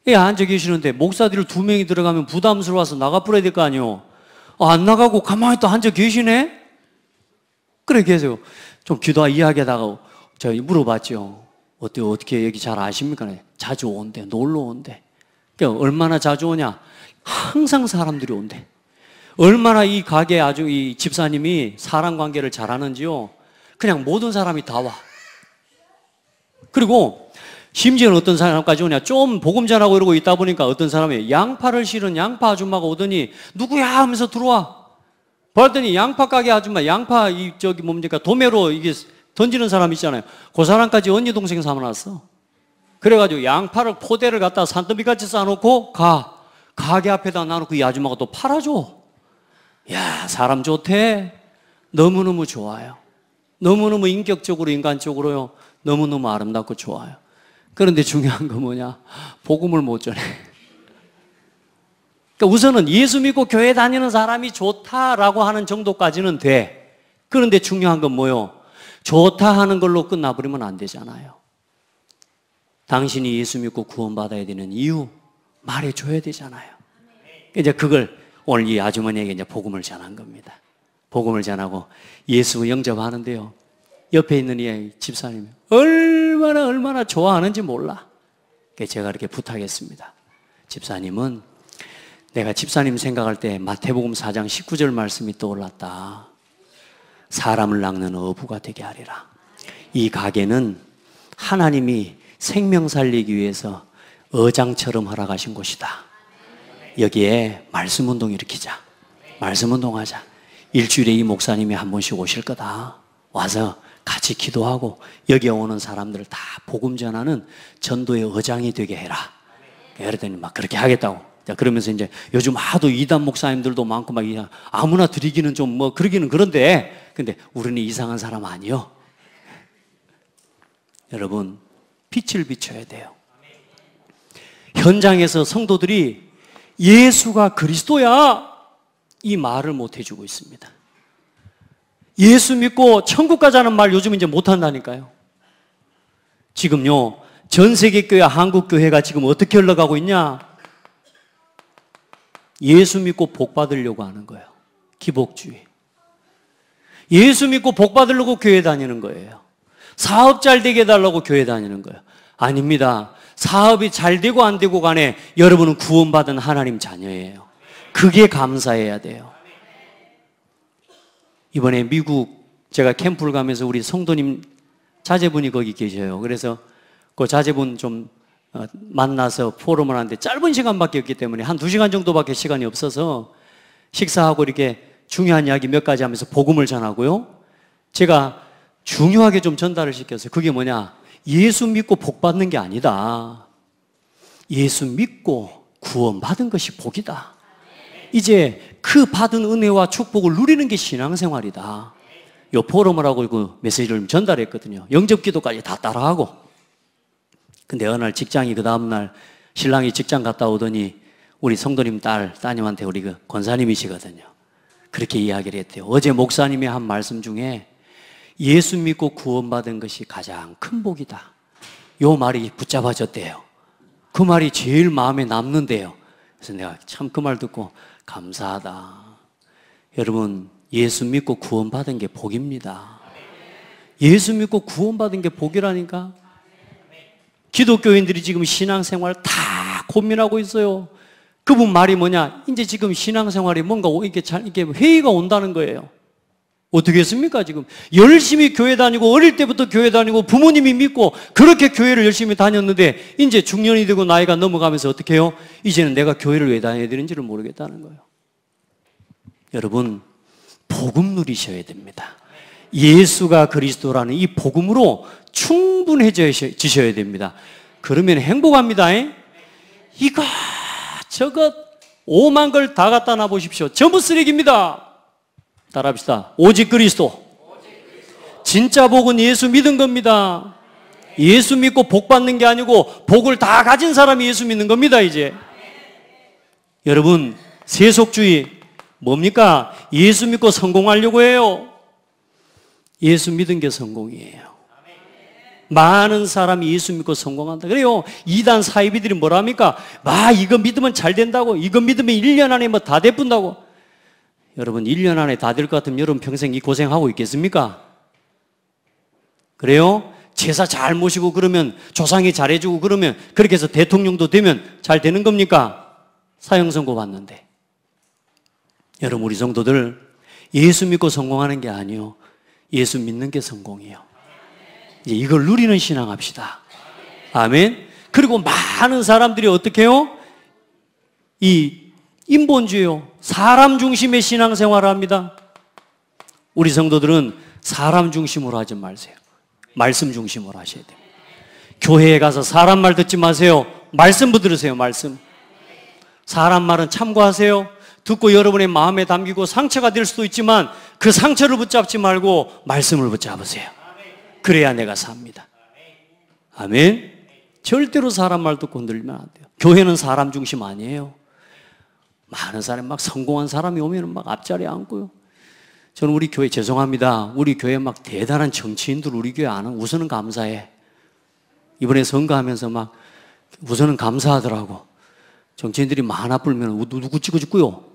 예, 앉아 계시는데 목사들 두 명이 들어가면 부담스러워서 나가버려야 될 거 아니에요. 안 나가고 가만히 또 앉아 계시네? 그래 계세요. 좀 기도와 이야기하다가 저희 물어봤죠. 어떻게 여기 잘 아십니까? 자주 온대, 놀러 온대. 그러니까 얼마나 자주 오냐? 항상 사람들이 온대. 얼마나 이 가게 아주 이 집사님이 사람 관계를 잘하는지요. 그냥 모든 사람이 다 와. 그리고 심지어는 어떤 사람까지 오냐? 좀 복음 전하고 이러고 있다 보니까 어떤 사람이 양파를 실은 양파 아줌마가 오더니 누구야 하면서 들어와. 봤더니 양파 가게 아줌마, 양파 뭡니까? 도매로 이게 던지는 사람 있잖아요. 그 사람까지 언니 동생 삼아놨어. 그래가지고 양파를 포대를 갖다 산더미같이 싸놓고 가게 앞에다 놔놓고 이 아줌마가 또 팔아줘. 야, 사람 좋대. 너무너무 좋아요. 너무너무 인격적으로 인간적으로요. 너무너무 아름답고 좋아요. 그런데 중요한 건 뭐냐? 복음을 못 전해. 그러니까 우선은 예수 믿고 교회 다니는 사람이 좋다라고 하는 정도까지는 돼. 그런데 중요한 건 뭐요? 좋다 하는 걸로 끝나버리면 안 되잖아요. 당신이 예수 믿고 구원받아야 되는 이유 말해줘야 되잖아요. 이제 그걸 오늘 이 아주머니에게 이제 복음을 전한 겁니다. 복음을 전하고 예수 영접하는데요. 옆에 있는 이 집사님이 얼마나 좋아하는지 몰라. 그래서 제가 이렇게 부탁했습니다. 집사님은 내가 집사님 생각할 때 마태복음 4장 19절 말씀이 떠올랐다. 사람을 낚는 어부가 되게 하리라. 이 가게는 하나님이 생명 살리기 위해서 어장처럼 허락하신 곳이다. 여기에 말씀 운동 일으키자. 말씀 운동하자. 일주일에 이 목사님이 한 번씩 오실 거다. 와서 같이 기도하고 여기에 오는 사람들을 다 복음 전하는 전도의 어장이 되게 해라. 그랬더니 막 그렇게 하겠다고. 자, 그러면서 이제 요즘 하도 이단 목사님들도 많고 막 아무나 드리기는 좀 뭐 그러기는 그런데 근데 우리는 이상한 사람 아니요. 여러분, 빛을 비춰야 돼요. 현장에서 성도들이 예수가 그리스도야 이 말을 못 해주고 있습니다. 예수 믿고 천국 가자는 말 요즘 이제 못 한다니까요. 지금요, 전 세계 교회, 한국 교회가 지금 어떻게 흘러가고 있냐? 예수 믿고 복 받으려고 하는 거예요. 기복주의. 예수 믿고 복 받으려고 교회 다니는 거예요. 사업 잘 되게 해달라고 교회 다니는 거예요. 아닙니다. 사업이 잘 되고 안 되고 간에 여러분은 구원받은 하나님 자녀예요. 그게 감사해야 돼요. 이번에 미국 제가 캠프를 가면서 우리 성도님 자제분이 거기 계셔요. 그래서 그 자제분 좀 만나서 포럼을 하는데 짧은 시간밖에 없기 때문에 한 2시간 정도밖에 시간이 없어서 식사하고 이렇게 중요한 이야기 몇 가지 하면서 복음을 전하고요. 제가 중요하게 좀 전달을 시켰어요. 그게 뭐냐? 예수 믿고 복 받는 게 아니다. 예수 믿고 구원받은 것이 복이다. 이제 그 받은 은혜와 축복을 누리는 게 신앙생활이다. 요 포럼을 하고 그 메시지를 전달했거든요. 영접기도까지 다 따라하고. 근데 어느 날 직장이 그 다음날 신랑이 직장 갔다 오더니 우리 성도님 따님한테 우리 그 권사님이시거든요. 그렇게 이야기를 했대요. 어제 목사님이 한 말씀 중에 예수 믿고 구원받은 것이 가장 큰 복이다. 요 말이 붙잡아졌대요. 그 말이 제일 마음에 남는데요. 그래서 내가 참 그 말 듣고 감사하다. 여러분, 예수 믿고 구원받은 게 복입니다. 예수 믿고 구원받은 게 복이라니까. 기독교인들이 지금 신앙생활 다 고민하고 있어요. 그분 말이 뭐냐? 이제 지금 신앙생활이 뭔가 이게 회의가 온다는 거예요. 어떻게 했습니까? 지금 열심히 교회 다니고 어릴 때부터 교회 다니고 부모님이 믿고 그렇게 교회를 열심히 다녔는데 이제 중년이 되고 나이가 넘어가면서 어떻게 해요? 이제는 내가 교회를 왜 다녀야 되는지를 모르겠다는 거예요. 여러분, 복음 누리셔야 됩니다. 예수가 그리스도라는 이 복음으로 충분해지셔야 됩니다. 그러면 행복합니다. 이것 저것 오만 걸 다 갖다 놔보십시오. 전부 쓰레기입니다. 따라합시다. 오직 그리스도. 진짜 복은 예수 믿은 겁니다. 예수 믿고 복 받는 게 아니고 복을 다 가진 사람이 예수 믿는 겁니다. 이제 여러분, 세속주의 뭡니까? 예수 믿고 성공하려고 해요. 예수 믿은 게 성공이에요. 많은 사람이 예수 믿고 성공한다. 그래요. 이단 사이비들이 뭐라 합니까? 이거 믿으면 잘 된다고. 이거 믿으면 1년 안에 뭐 다 돼뿐다고. 여러분, 1년 안에 다 될 것 같으면 여러분 평생 이 고생하고 있겠습니까? 그래요? 제사 잘 모시고 그러면 조상이 잘해주고 그러면 그렇게 해서 대통령도 되면 잘 되는 겁니까? 사형선고 받는데. 여러분, 우리 성도들 예수 믿고 성공하는 게 아니요, 예수 믿는 게 성공이에요. 이제 이걸 누리는 신앙 합시다. 아멘. 그리고 많은 사람들이 어떻게 해요? 이 인본주의요, 사람 중심의 신앙생활을 합니다. 우리 성도들은 사람 중심으로 하지 마세요. 말씀 중심으로 하셔야 돼요. 교회에 가서 사람 말 듣지 마세요. 말씀 들으세요. 말씀. 사람 말은 참고하세요. 듣고 여러분의 마음에 담기고 상처가 될 수도 있지만 그 상처를 붙잡지 말고 말씀을 붙잡으세요. 그래야 내가 삽니다. 아멘. 절대로 사람 말 듣고 흔들리면 안 돼요. 교회는 사람 중심 아니에요. 많은 사람이 막 성공한 사람이 오면 막 앞자리에 앉고요. 저는 우리 교회, 죄송합니다, 우리 교회 막 대단한 정치인들 우리 교회 아는 우선은 감사해. 이번에 선거하면서 막 우선은 감사하더라고. 정치인들이 많아 불면 누구 찍어줄고요.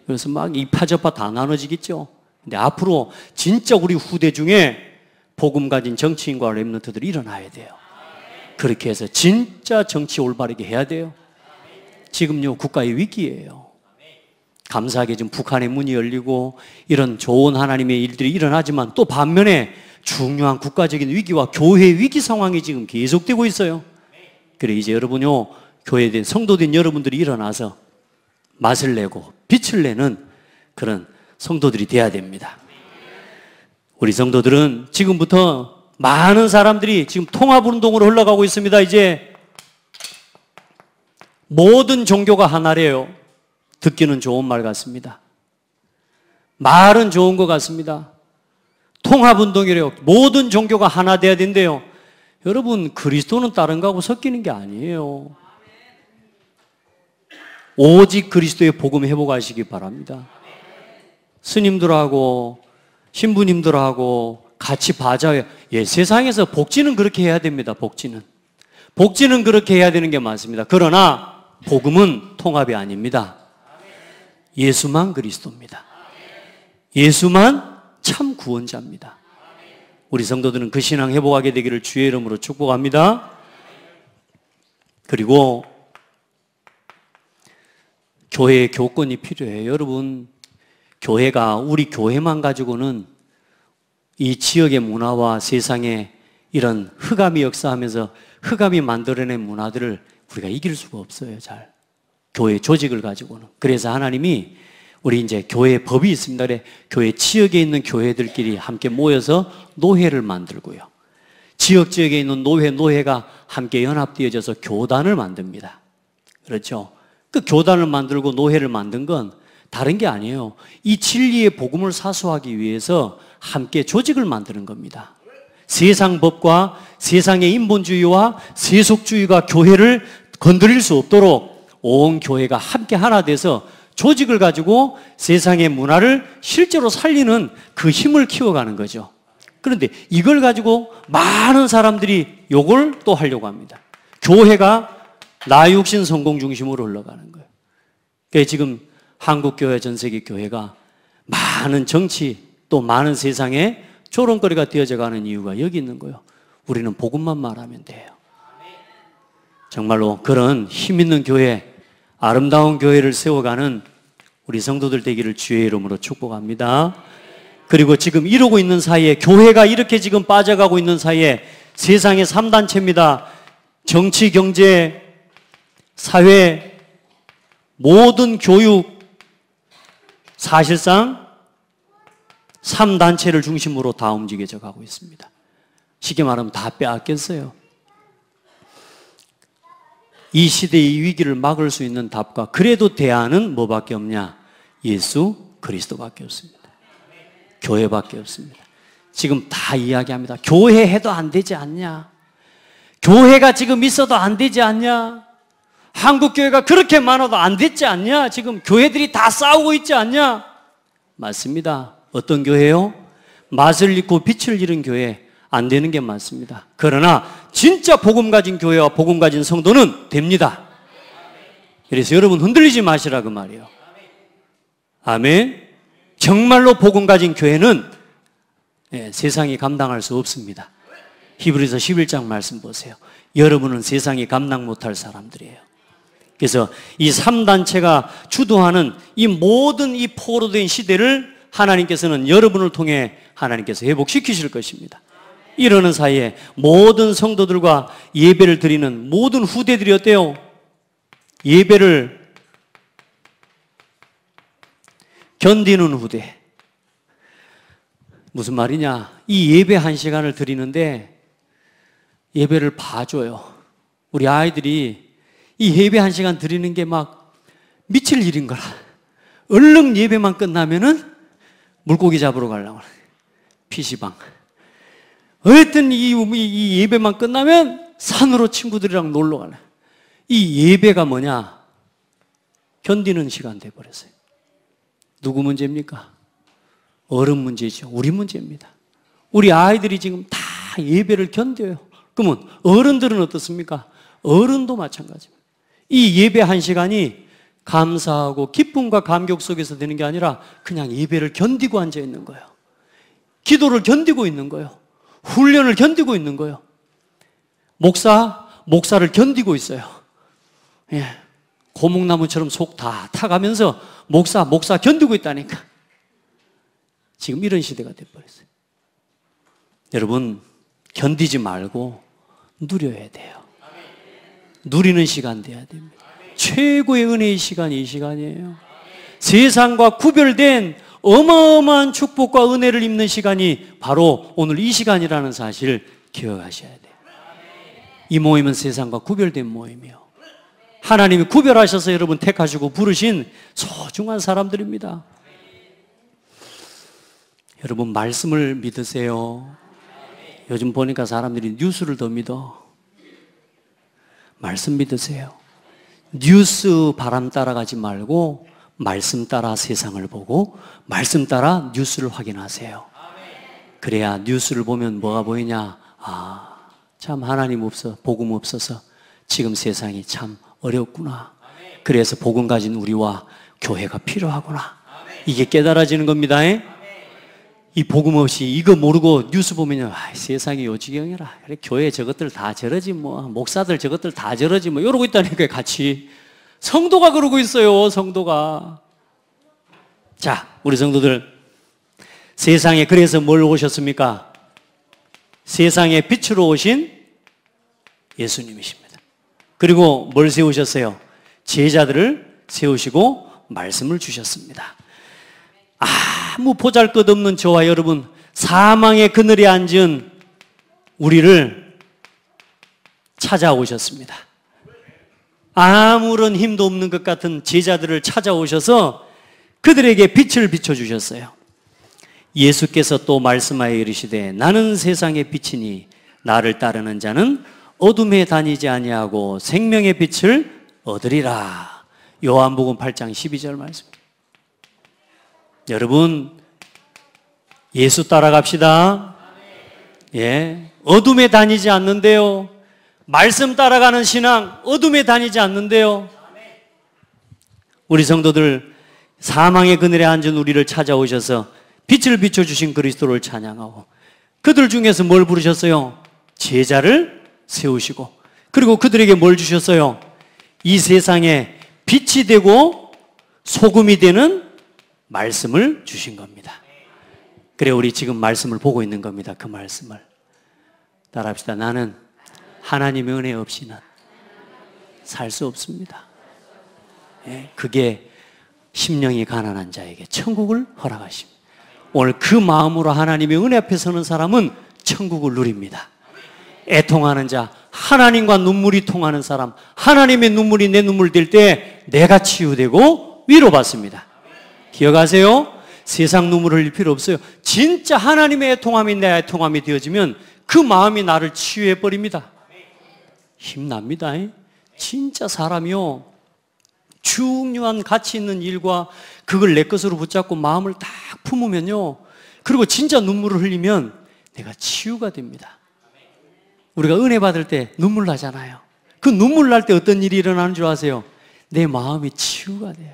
그래서 막 이파저파 다 나눠지겠죠. 근데 앞으로 진짜 우리 후대 중에 복음 가진 정치인과 랩런트들이 일어나야 돼요. 그렇게 해서 진짜 정치 올바르게 해야 돼요. 지금요, 국가의 위기예요. 감사하게 지금 북한의 문이 열리고 이런 좋은 하나님의 일들이 일어나지만 또 반면에 중요한 국가적인 위기와 교회 위기 상황이 지금 계속되고 있어요. 그래, 이제 여러분요, 교회된 성도된 여러분들이 일어나서 맛을 내고 빛을 내는 그런 성도들이 돼야 됩니다. 우리 성도들은 지금부터 많은 사람들이 지금 통합운동으로 흘러가고 있습니다. 이제 모든 종교가 하나래요. 듣기는 좋은 말 같습니다. 말은 좋은 것 같습니다. 통합운동이래요. 모든 종교가 하나 돼야 된대요. 여러분, 그리스도는 다른 거하고 섞이는 게 아니에요. 오직 그리스도의 복음 회복하시기 바랍니다. 스님들하고 신부님들하고 같이 바자회. 세상에서 복지는 그렇게 해야 됩니다. 복지는 그렇게 해야 되는 게 맞습니다. 그러나 복음은 통합이 아닙니다. 예수만 그리스도입니다. 예수만 참 구원자입니다. 우리 성도들은 그 신앙 회복하게 되기를 주의 이름으로 축복합니다. 그리고 교회의 교권이 필요해요. 여러분, 교회가 우리 교회만 가지고는 이 지역의 문화와 세상의 이런 흑암이 역사하면서 흑암이 만들어낸 문화들을 우리가 이길 수가 없어요. 잘. 교회 조직을 가지고는. 그래서 하나님이 우리 이제 교회 법이 있습니다. 그래, 교회 지역에 있는 교회들끼리 함께 모여서 노회를 만들고요. 지역에 있는 노회가 함께 연합되어져서 교단을 만듭니다. 그렇죠? 그 교단을 만들고 노회를 만든 건 다른 게 아니에요. 이 진리의 복음을 사수하기 위해서 함께 조직을 만드는 겁니다. 세상 법과 세상의 인본주의와 세속주의가 교회를 건드릴 수 없도록 온 교회가 함께 하나 돼서 조직을 가지고 세상의 문화를 실제로 살리는 그 힘을 키워가는 거죠. 그런데 이걸 가지고 많은 사람들이 요걸 또 하려고 합니다. 교회가 나 육신 성공 중심으로 흘러가는 거예요. 그러니까 지금 한국교회, 전세계 교회가 많은 정치 또 많은 세상에 조롱거리가 되어져 가는 이유가 여기 있는 거예요. 우리는 복음만 말하면 돼요. 정말로 그런 힘 있는 교회, 아름다운 교회를 세워가는 우리 성도들 되기를 주의 이름으로 축복합니다. 그리고 지금 이러고 있는 사이에, 교회가 이렇게 지금 빠져가고 있는 사이에 세상의 3단체입니다. 정치, 경제, 사회, 모든 교육, 사실상 3단체를 중심으로 다 움직여져 가고 있습니다. 쉽게 말하면 다 빼앗겼어요. 이 시대의 위기를 막을 수 있는 답과 그래도 대안은 뭐밖에 없냐? 예수 그리스도밖에 없습니다. 교회밖에 없습니다. 지금 다 이야기합니다. 교회 해도 안 되지 않냐? 교회가 지금 있어도 안 되지 않냐? 한국교회가 그렇게 많아도 안 됐지 않냐? 지금 교회들이 다 싸우고 있지 않냐? 맞습니다. 어떤 교회요? 맛을 잃고 빛을 잃은 교회, 안 되는 게 맞습니다. 그러나 진짜 복음 가진 교회와 복음 가진 성도는 됩니다. 그래서 여러분 흔들리지 마시라 그 말이에요. 아멘. 정말로 복음 가진 교회는 세상이 감당할 수 없습니다. 히브리서 11장 말씀 보세요. 여러분은 세상이 감당 못할 사람들이에요. 그래서 이 3단체가 주도하는 이 모든 이 포로된 시대를 하나님께서는 여러분을 통해 하나님께서 회복시키실 것입니다. 이러는 사이에 모든 성도들과 예배를 드리는 모든 후대들이 어때요? 예배를 견디는 후대. 무슨 말이냐? 이 예배 1시간을 드리는데 예배를 봐줘요. 우리 아이들이 이 예배 1시간 드리는 게 막 미칠 일인 거라. 얼른 예배만 끝나면은 물고기 잡으러 가려고 그래. PC방. 어쨌든 이 예배만 끝나면 산으로 친구들이랑 놀러 가래. 이 예배가 뭐냐? 견디는 시간 돼버렸어요. 누구 문제입니까? 어른 문제죠. 우리 문제입니다. 우리 아이들이 지금 다 예배를 견뎌요. 그러면 어른들은 어떻습니까? 어른도 마찬가지입니다. 이 예배 1시간이 감사하고 기쁨과 감격 속에서 되는 게 아니라 그냥 예배를 견디고 앉아 있는 거예요. 기도를 견디고 있는 거예요. 훈련을 견디고 있는 거예요. 목사를 견디고 있어요. 예. 고목나무처럼 속 다 타가면서 목사 견디고 있다니까. 지금 이런 시대가 돼버렸어요. 여러분, 견디지 말고 누려야 돼요. 누리는 시간 돼야 됩니다. 최고의 은혜의 시간이 이 시간이에요. 세상과 구별된 어마어마한 축복과 은혜를 입는 시간이 바로 오늘 이 시간이라는 사실을 기억하셔야 돼요. 이 모임은 세상과 구별된 모임이요. 하나님이 구별하셔서 여러분 택하시고 부르신 소중한 사람들입니다. 여러분 말씀을 믿으세요. 요즘 보니까 사람들이 뉴스를 더 믿어. 말씀 믿으세요. 뉴스 바람 따라가지 말고 말씀 따라 세상을 보고 말씀 따라 뉴스를 확인하세요. 그래야 뉴스를 보면 뭐가 보이냐? 아, 참 하나님 없어, 복음 없어서 지금 세상이 참 어렵구나. 그래서 복음 가진 우리와 교회가 필요하구나. 이게 깨달아지는 겁니다. 이 복음 없이 이거 모르고 뉴스 보면요, 세상이 요지경이라. 그래, 교회 저것들 다 저러지 뭐, 목사들 저것들 다 저러지 뭐, 이러고 있다니까 같이. 성도가 그러고 있어요, 성도가. 자, 우리 성도들, 세상에 그래서 뭘 오셨습니까? 세상에 빛으로 오신 예수님이십니다. 그리고 뭘 세우셨어요? 제자들을 세우시고 말씀을 주셨습니다. 아무 보잘것없는 저와 여러분, 사망의 그늘에 앉은 우리를 찾아오셨습니다. 아무런 힘도 없는 것 같은 제자들을 찾아오셔서 그들에게 빛을 비춰주셨어요. 예수께서 또 말씀하여 이르시되 나는 세상의 빛이니 나를 따르는 자는 어둠에 다니지 아니하고 생명의 빛을 얻으리라. 요한복음 8장 12절 말씀. 여러분, 예수 따라갑시다. 예, 어둠에 다니지 않는데요. 말씀 따라가는 신앙, 어둠에 다니지 않는데요. 우리 성도들, 사망의 그늘에 앉은 우리를 찾아오셔서 빛을 비춰주신 그리스도를 찬양하고, 그들 중에서 뭘 부르셨어요? 제자를 세우시고, 그리고 그들에게 뭘 주셨어요? 이 세상에 빛이 되고 소금이 되는 말씀을 주신 겁니다. 그래, 우리 지금 말씀을 보고 있는 겁니다. 그 말씀을 따라합시다. 나는 하나님의 은혜 없이는 살 수 없습니다. 예, 그게 심령이 가난한 자에게 천국을 허락하십니다. 오늘 그 마음으로 하나님의 은혜 앞에 서는 사람은 천국을 누립니다. 애통하는 자, 하나님과 눈물이 통하는 사람, 하나님의 눈물이 내 눈물 될 때 내가 치유되고 위로받습니다. 기억하세요? 세상 눈물 흘릴 필요 없어요. 진짜 하나님의 애통함이 내 애통함이 되어지면 그 마음이 나를 치유해버립니다. 힘납니다. 진짜 사람이요, 중요한 가치 있는 일과 그걸 내 것으로 붙잡고 마음을 딱 품으면요, 그리고 진짜 눈물을 흘리면 내가 치유가 됩니다. 우리가 은혜 받을 때 눈물 나잖아요. 그 눈물 날 때 어떤 일이 일어나는 줄 아세요? 내 마음이 치유가 돼요.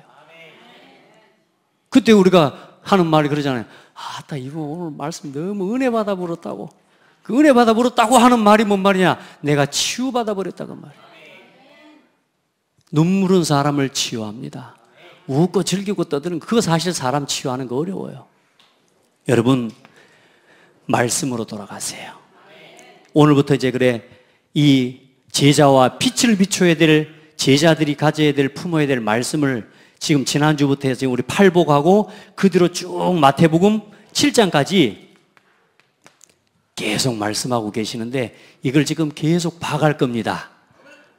그때 우리가 하는 말이 그러잖아요. 아따, 이거 오늘 말씀 너무 은혜 받아 버렸다고. 그 은혜 받아 버렸다고 하는 말이 뭔 말이냐? 내가 치유 받아 버렸다고 말이에요. 눈물은 사람을 치유합니다. 웃고 즐기고 떠드는 그거 사실 사람 치유하는 거 어려워요. 여러분, 말씀으로 돌아가세요. 오늘부터 이제 그래, 이 제자와 빛을 비춰야 될 제자들이 가져야 될, 품어야 될 말씀을 지금 지난주부터 해서 우리 팔복하고 그 뒤로 쭉 마태복음 7장까지 계속 말씀하고 계시는데, 이걸 지금 계속 봐갈 겁니다.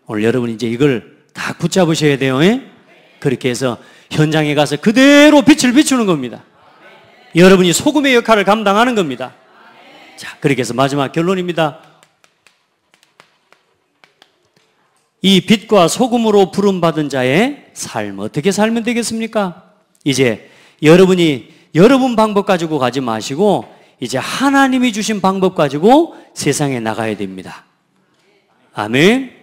오늘 여러분 이제 이걸 다 붙잡으셔야 돼요. 그렇게 해서 현장에 가서 그대로 빛을 비추는 겁니다. 여러분이 소금의 역할을 감당하는 겁니다. 자, 그렇게 해서 마지막 결론입니다. 이 빛과 소금으로 부름받은 자의 삶, 어떻게 살면 되겠습니까? 이제 여러분이 여러분 방법 가지고 가지 마시고 이제 하나님이 주신 방법 가지고 세상에 나가야 됩니다. 아멘.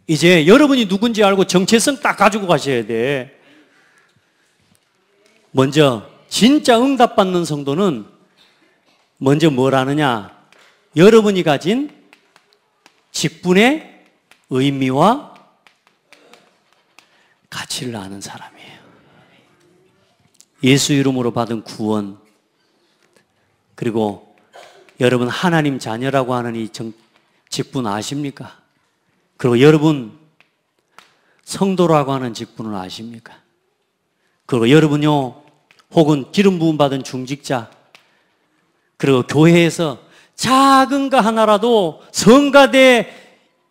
이제 여러분이 누군지 알고 정체성 딱 가지고 가셔야 돼. 먼저 진짜 응답받는 성도는 먼저 뭘 하느냐? 여러분이 가진 직분의 의미와 가치를 아는 사람이에요. 예수 이름으로 받은 구원, 그리고 여러분 하나님 자녀라고 하는 이 직분 아십니까? 그리고 여러분 성도라고 하는 직분을 아십니까? 그리고 여러분요, 혹은 기름 부음 받은 중직자, 그리고 교회에서 작은 거 하나라도, 성가대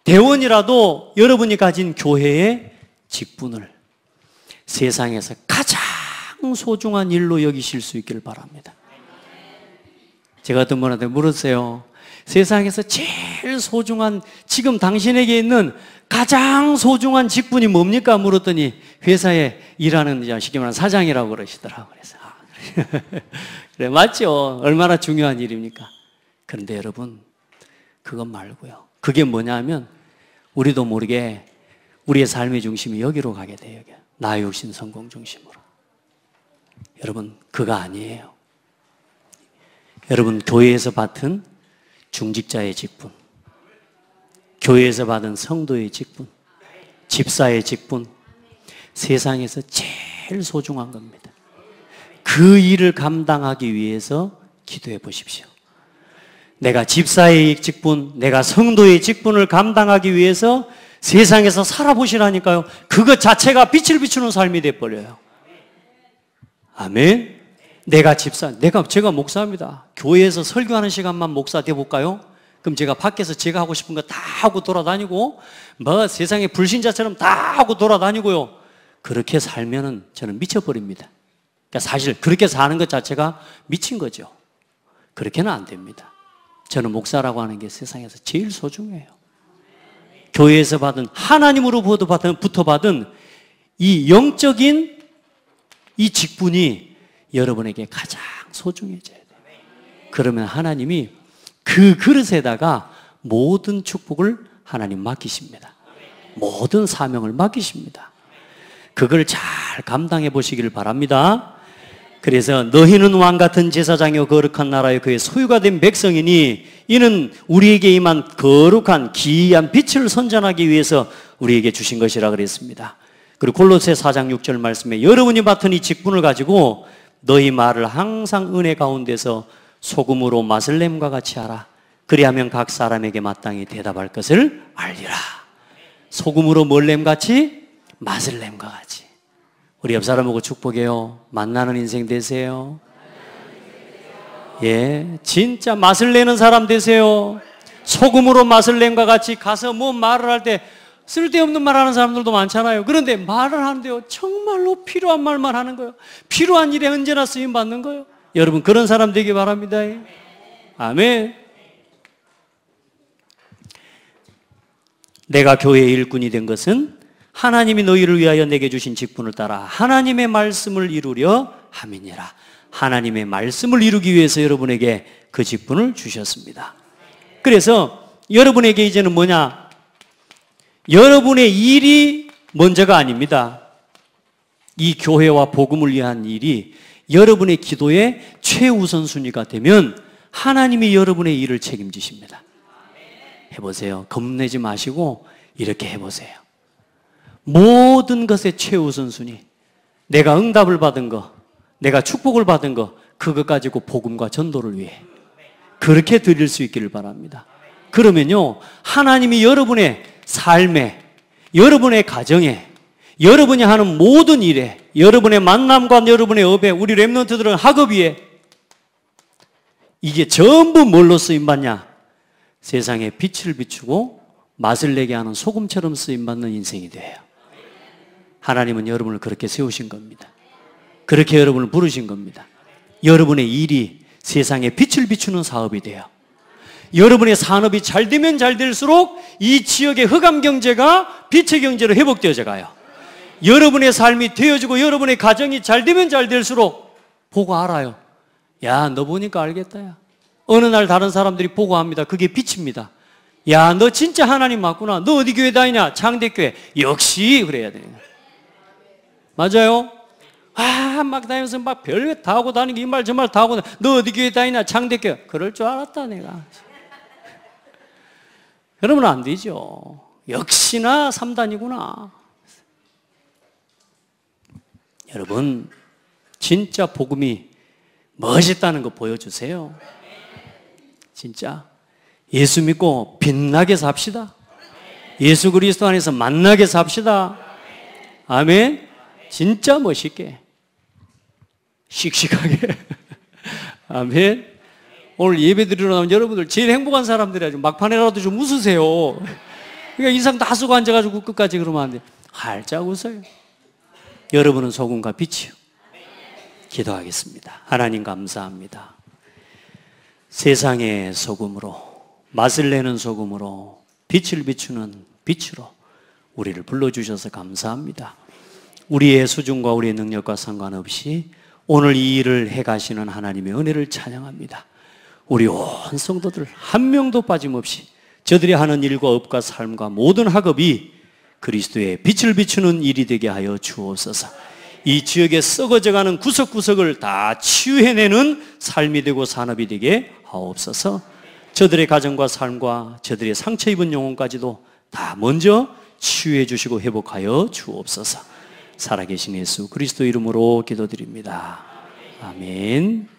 대원이라도 여러분이 가진 교회의 직분을 세상에서 가장 소중한 일로 여기실 수 있기를 바랍니다. 제가 어떤 분한테 물었어요. 세상에서 제일 소중한, 지금 당신에게 있는 가장 소중한 직분이 뭡니까? 물었더니 회사에 일하는, 쉽게 말하면 사장이라고 그러시더라고요. 그래서 그래, 맞죠? 얼마나 중요한 일입니까? 그런데 여러분, 그건 말고요. 그게 뭐냐면 우리도 모르게 우리의 삶의 중심이 여기로 가게 돼요. 나 육신 성공 중심으로. 여러분, 그거 아니에요. 여러분, 교회에서 받은 중직자의 직분, 교회에서 받은 성도의 직분, 집사의 직분, 세상에서 제일 소중한 겁니다. 그 일을 감당하기 위해서 기도해 보십시오. 내가 집사의 직분, 내가 성도의 직분을 감당하기 위해서 세상에서 살아보시라니까요. 그것 자체가 빛을 비추는 삶이 돼버려요. 아멘. 내가 제가 목사입니다. 교회에서 설교하는 시간만 목사 돼볼까요? 그럼 제가 밖에서 제가 하고 싶은 거 다 하고 돌아다니고, 뭐 세상에 불신자처럼 다 하고 돌아다니고요. 그렇게 살면은 저는 미쳐버립니다. 그러니까 사실 그렇게 사는 것 자체가 미친 거죠. 그렇게는 안 됩니다. 저는 목사라고 하는 게 세상에서 제일 소중해요. 교회에서 받은, 하나님으로부터 받은 이 영적인 이 직분이 여러분에게 가장 소중해져야 돼요. 그러면 하나님이 그 그릇에다가 모든 축복을 하나님 맡기십니다. 모든 사명을 맡기십니다. 그걸 잘 감당해 보시기를 바랍니다. 그래서 너희는 왕같은 제사장이요 거룩한 나라요 그의 소유가 된 백성이니 이는 우리에게 임한 거룩한 기이한 빛을 선전하기 위해서 우리에게 주신 것이라 그랬습니다. 그리고 골로새 4장 6절 말씀에 여러분이 맡은 이 직분을 가지고 너희 말을 항상 은혜 가운데서 소금으로 맛을 냄과 같이 하라. 그리하면 각 사람에게 마땅히 대답할 것을 알리라. 소금으로 뭘 냄같이? 맛을 냄과 같이. 우리 옆 사람 보고 축복해요. 만나는 인생 되세요. 예, 진짜 맛을 내는 사람 되세요. 소금으로 맛을 냄과 같이 가서 뭐 말을 할 때 쓸데없는 말 하는 사람들도 많잖아요. 그런데 말을 하는데요, 정말로 필요한 말만 하는 거예요. 필요한 일에 언제나 쓰임 받는 거예요. 여러분 그런 사람 되기 바랍니다. 아멘. 내가 교회의 일꾼이 된 것은 하나님이 너희를 위하여 내게 주신 직분을 따라 하나님의 말씀을 이루려 함이니라. 하나님의 말씀을 이루기 위해서 여러분에게 그 직분을 주셨습니다. 그래서 여러분에게 이제는 뭐냐? 여러분의 일이 먼저가 아닙니다. 이 교회와 복음을 위한 일이 여러분의 기도의 최우선순위가 되면 하나님이 여러분의 일을 책임지십니다. 해보세요. 겁내지 마시고 이렇게 해보세요. 모든 것의 최우선순위, 내가 응답을 받은 거, 내가 축복을 받은 거, 그것 가지고 복음과 전도를 위해 그렇게 드릴 수 있기를 바랍니다. 그러면요, 하나님이 여러분의 삶에, 여러분의 가정에, 여러분이 하는 모든 일에, 여러분의 만남과 여러분의 업에, 우리 렘넌트들은 학업 위에 이게 전부 뭘로 쓰임받냐? 세상에 빛을 비추고 맛을 내게 하는 소금처럼 쓰임받는 인생이 돼요. 하나님은 여러분을 그렇게 세우신 겁니다. 그렇게 여러분을 부르신 겁니다. 여러분의 일이 세상에 빛을 비추는 사업이 돼요. 여러분의 산업이 잘 되면 잘 될수록 이 지역의 흑암 경제가 빛의 경제로 회복되어져 가요. 여러분의 삶이 되어지고 여러분의 가정이 잘 되면 잘 될수록 보고 알아요. 야, 너 보니까 알겠다. 야. 어느 날 다른 사람들이 보고 합니다. 그게 빛입니다. 야, 너 진짜 하나님 맞구나. 너 어디 교회 다니냐? 창대교회. 역시 그래야 돼요. 맞아요? 아, 막 다니면서 막 별거 다 하고 다니고 이 말 저 말 다 하고 너 어디 교회 다니냐? 창대교회. 그럴 줄 알았다 내가. 그러면 안 되죠. 역시나 3단이구나. 여러분 진짜 복음이 멋있다는 거 보여주세요. 진짜 예수 믿고 빛나게 삽시다. 예수 그리스도 안에서 만나게 삽시다. 아멘. 진짜 멋있게 씩씩하게 아멘. 오늘 예배 드리러 나온 여러분들 제일 행복한 사람들이야. 막판에라도 좀 웃으세요. 그러니까 인상 다 쓰고 앉아가지고 끝까지 그러면 안 돼. 활짝 웃어요. 여러분은 소금과 빛이요. 기도하겠습니다. 하나님 감사합니다. 세상의 소금으로, 맛을 내는 소금으로, 빛을 비추는 빛으로 우리를 불러주셔서 감사합니다. 우리의 수준과 우리의 능력과 상관없이 오늘 이 일을 해가시는 하나님의 은혜를 찬양합니다. 우리 온 성도들 한 명도 빠짐없이 저들이 하는 일과 업과 삶과 모든 학업이 그리스도의 빛을 비추는 일이 되게 하여 주옵소서. 이 지역에 썩어져가는 구석구석을 다 치유해내는 삶이 되고 산업이 되게 하옵소서. 저들의 가정과 삶과 저들의 상처 입은 영혼까지도 다 먼저 치유해 주시고 회복하여 주옵소서. 살아계신 예수 그리스도 이름으로 기도드립니다. 아멘.